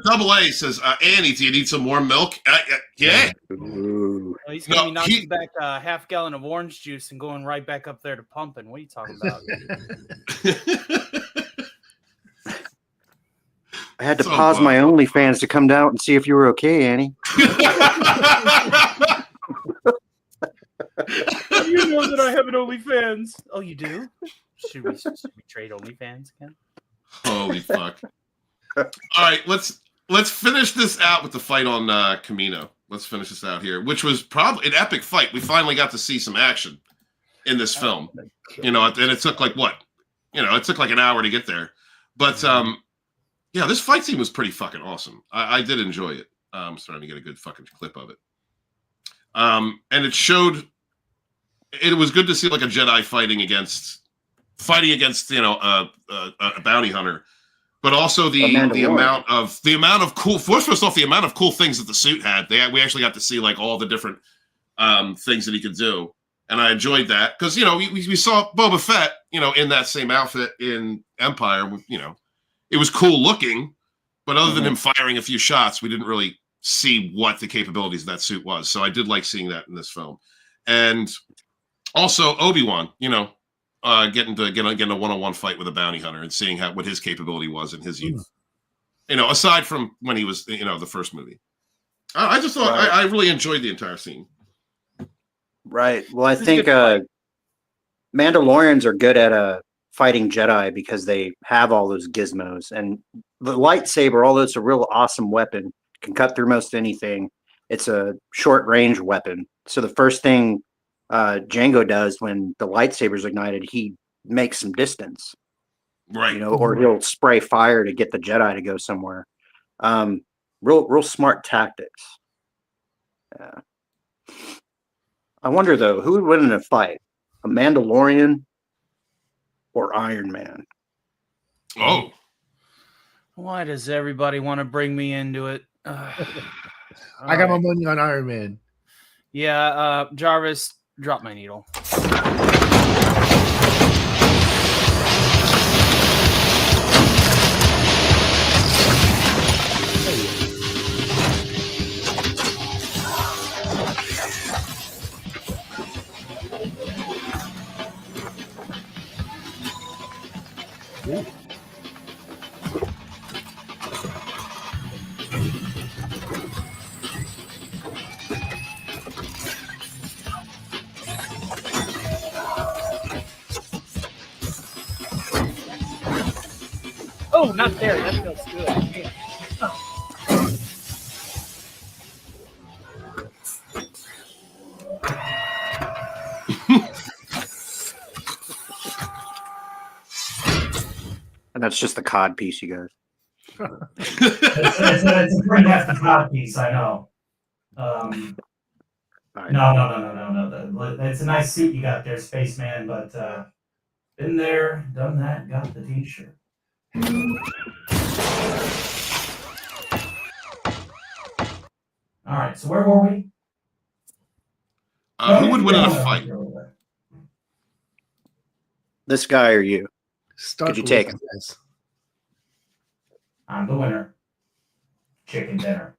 Double A says, Annie, do you need some more milk? Yeah. He's gonna be knocking back a half gallon of orange juice and going right back up there to pumping. What are you talking about? I had to pause my OnlyFans to come down and see if you were okay, Annie. You know that I have an OnlyFans. Oh, you do? Should we trade OnlyFans again? Holy fuck! All right, let's finish this out with the fight on Kamino. Let's finish this out here, which was probably an epic fight. We finally got to see some action in this film, you know, and it took like what, you know, it took like an hour to get there, but yeah, this fight scene was pretty fucking awesome. I did enjoy it. I'm starting to get a good fucking clip of it, and it showed. It was good to see like a Jedi fighting against you know a bounty hunter, but also the amount of cool. First off, the amount of cool things that the suit had. We actually got to see like all the different things that he could do, and I enjoyed that because you know we saw Boba Fett, you know, in that same outfit in Empire. You know, it was cool looking, but other than him firing a few shots, we didn't really see what the capabilities of that suit was. So I did like seeing that in this film, and also Obi-Wan, you know. Getting a one-on-one fight with a bounty hunter and seeing what his capability was in his youth, you know, aside from when he was, you know, the first movie. I just thought I really enjoyed the entire scene. Right. Well, I think Mandalorians are good at fighting Jedi because they have all those gizmos, and the lightsaber, although it's a real awesome weapon, can cut through most anything. It's a short-range weapon. So the first thing Jango does when the lightsaber's ignited, he makes some distance, right? You know, or he'll spray fire to get the Jedi to go somewhere. Real smart tactics. Yeah. I wonder though, who would win in a fight, a Mandalorian or Iron Man? Oh, why does everybody want to bring me into it? I got my money on Iron Man. Yeah, Jarvis. Drop my needle. Oh, not there. That feels good. Yeah. And that's just the cod piece, you guys. It's a pretty hefty cod piece, I know. No. It's a nice suit you got there, Spaceman, but been there, done that, got the t-shirt. All right, so where were we? Who would win in a fight? This guy or you? Could you take him? I'm the winner. Chicken dinner.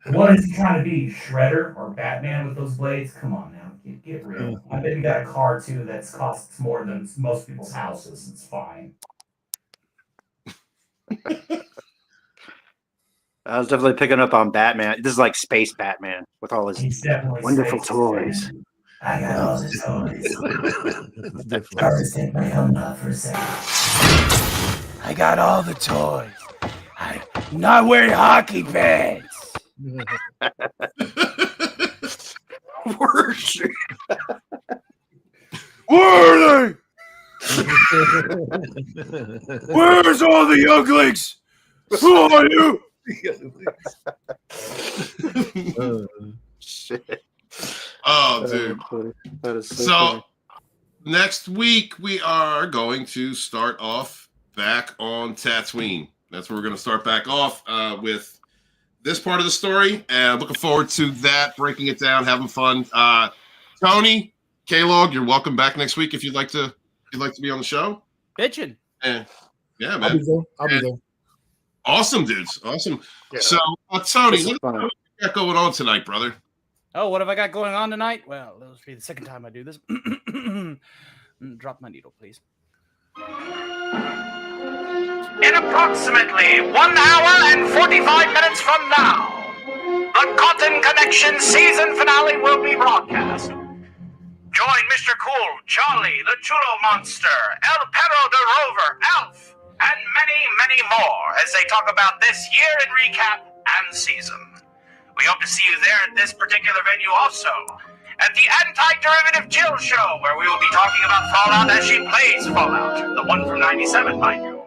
What is he trying to be? Shredder or Batman with those blades? Come on now, get real. I bet you got a car too that costs more than most people's houses. It's fine. I was definitely picking up on Batman. This is like Space Batman with all his wonderful toys. Batman. I got all the toys. Jarvis, take my helmet off for a second. I got all the toys. I'm not wearing hockey pants. Worship. Where are they? Where's all the younglings? Who are you? Shit. Oh, dude. That is So next week we are going to start off back on Tatooine. That's where we're going to start back off with this part of the story. And looking forward to that, breaking it down, having fun. Tony, K-Log, you're welcome back next week if you'd like to be on the show. Bitchin'. Yeah, man. I'll be there. Awesome, dudes. Awesome. Yeah. So, Tony, This is what fun. you got going on tonight, brother? Oh, what have I got going on tonight? Well, this will be the second time I do this. Drop my needle, please. In approximately 1 hour and 45 minutes from now, the Cotton Connection season finale will be broadcast. Join Mr. Cool, Charlie, the Chulo Monster, El Perro the Rover, Alf, and many, many more as they talk about this year in recap and season. We hope to see you there at this particular venue also, at the Anti-Derivative Jill Show, where we will be talking about Fallout as she plays Fallout, the one from 97, mind you.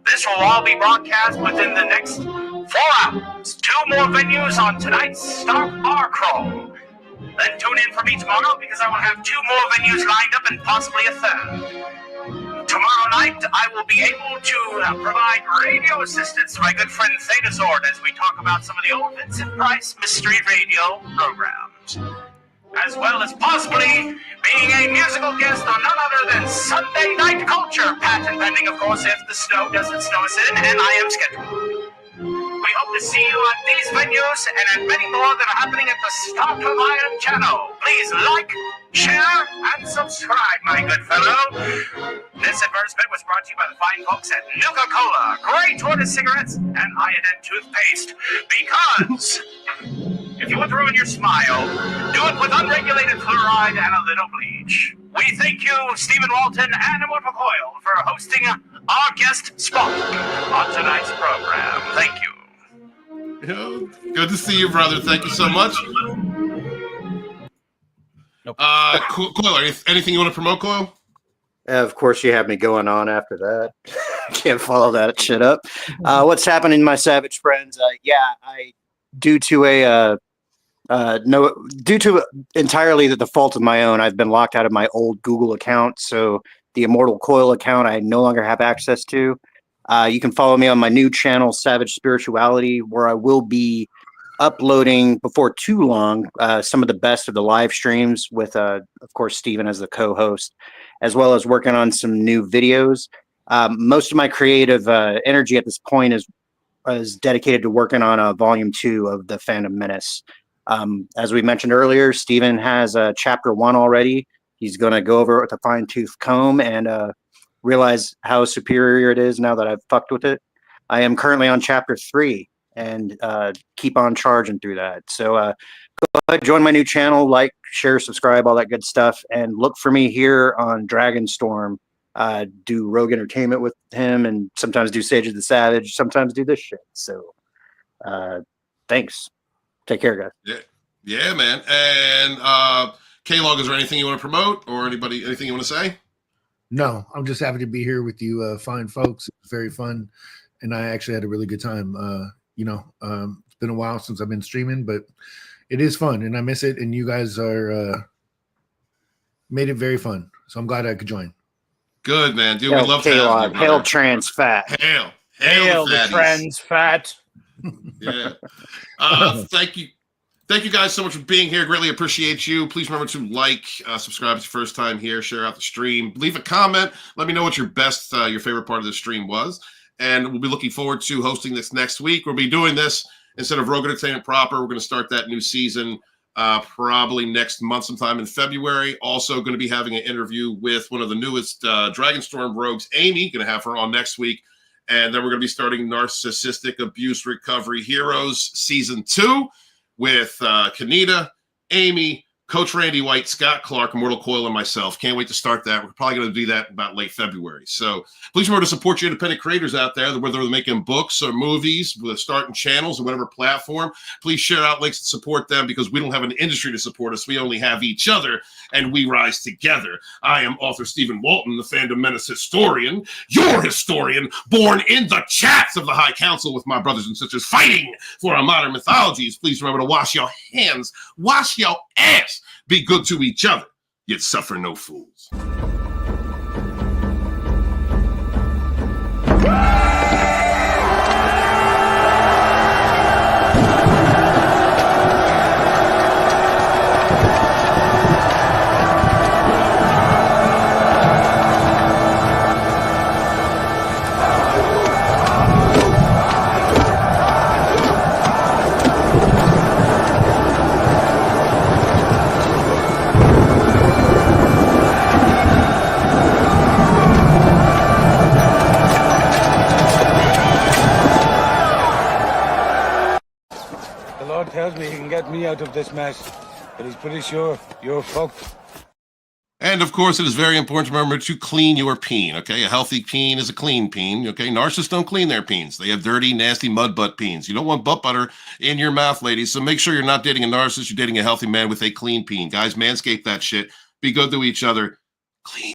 This will all be broadcast within the next 4 hours. 2 more venues on tonight's Stark Bar Crawl. Then tune in for me tomorrow because I will have 2 more venues lined up and possibly a third. Tomorrow night, I will be able to provide radio assistance to my good friend Thedazord as we talk about some of the old Vincent Price mystery radio programs, as well as possibly being a musical guest on none other than Sunday Night Culture, patent pending, of course, if the snow doesn't snow us in, and I am scheduled. We hope to see you at these venues and at many more that are happening at the Start of Iron channel. Please like, share, and subscribe, my good fellow. This advertisement was brought to you by the fine folks at Nuka-Cola, Grey Tortoise Cigarettes, and Iodine Toothpaste, because if you want to ruin your smile, do it with unregulated fluoride and a little bleach. We thank you, Stephen Walton and Immortal Coil, for hosting our guest spot on tonight's program. Thank you. Good to see you, brother. Thank you so much. Coil, anything you want to promote, Coil? Of course, you have me going on after that. Can't follow that shit up. What's happening, my savage friends? Due to entirely the fault of my own, I've been locked out of my old Google account. So the Immortal Coil account, I no longer have access to. You can follow me on my new channel, Savage Spirituality, where I will be uploading before too long some of the best of the live streams with, of course, Steven as the co-host, as well as working on some new videos. Most of my creative energy at this point is dedicated to working on volume 2 of the Fandom Menace. As we mentioned earlier, Steven has chapter 1 already. He's going to go over it with a fine-tooth comb and realize how superior it is now that I've fucked with it. I am currently on chapter 3 and keep on charging through that. So go ahead, join my new channel, like, share, subscribe, all that good stuff, and look for me here on Dragonstorm. Do Rogue Entertainment with him, and sometimes do Sage of the Savage, sometimes do this shit. So thanks. Take care, guys. Yeah, man. And K-Log, is there anything you want to promote or anything you want to say? No, I'm just happy to be here with you fine folks. It's very fun, and I actually had a really good time. It's been a while since I've been streaming, but it is fun, and I miss it, and you guys are made it very fun. So I'm glad I could join. Good, man. Dude, we love to have you, Hail trans fat. Hail the trans fat. Yeah. Thank you guys so much for being here. Greatly appreciate you. Please remember to like, subscribe if it's your first time here, share out the stream, leave a comment. Let me know what your favorite part of the stream was. And we'll be looking forward to hosting this next week. We'll be doing this instead of Rogue Entertainment proper. We're going to start that new season probably next month, sometime in February. Also going to be having an interview with one of the newest Dragonstorm rogues, Amy. Going to have her on next week. And then we're going to be starting Narcissistic Abuse Recovery Heroes Season 2 with Kanita, Amy, Coach Randy White, Scott Clark, Immortal Coil, and myself. Can't wait to start that. We're probably going to do that about late February. So please remember to support your independent creators out there, whether they're making books or movies, whether starting channels or whatever platform. Please share out links to support them because we don't have an industry to support us. We only have each other, and we rise together. I am author Stephen Walton, the Fandom Menace historian, your historian, born in the chats of the High Council with my brothers and sisters fighting for our modern mythologies. Please remember to wash your hands, wash your ass. Be good to each other, yet suffer no fools. Tells me he can get me out of this mess, but he's pretty sure you're fucked. And of course, it is very important to remember to clean your peen. Okay, a healthy peen is a clean peen. Okay, narcissists don't clean their peens. They have dirty, nasty mud butt peens. You don't want butt butter in your mouth, ladies. So make sure you're not dating a narcissist. You're dating a healthy man with a clean peen. Guys, manscape that shit. Be good to each other. Clean.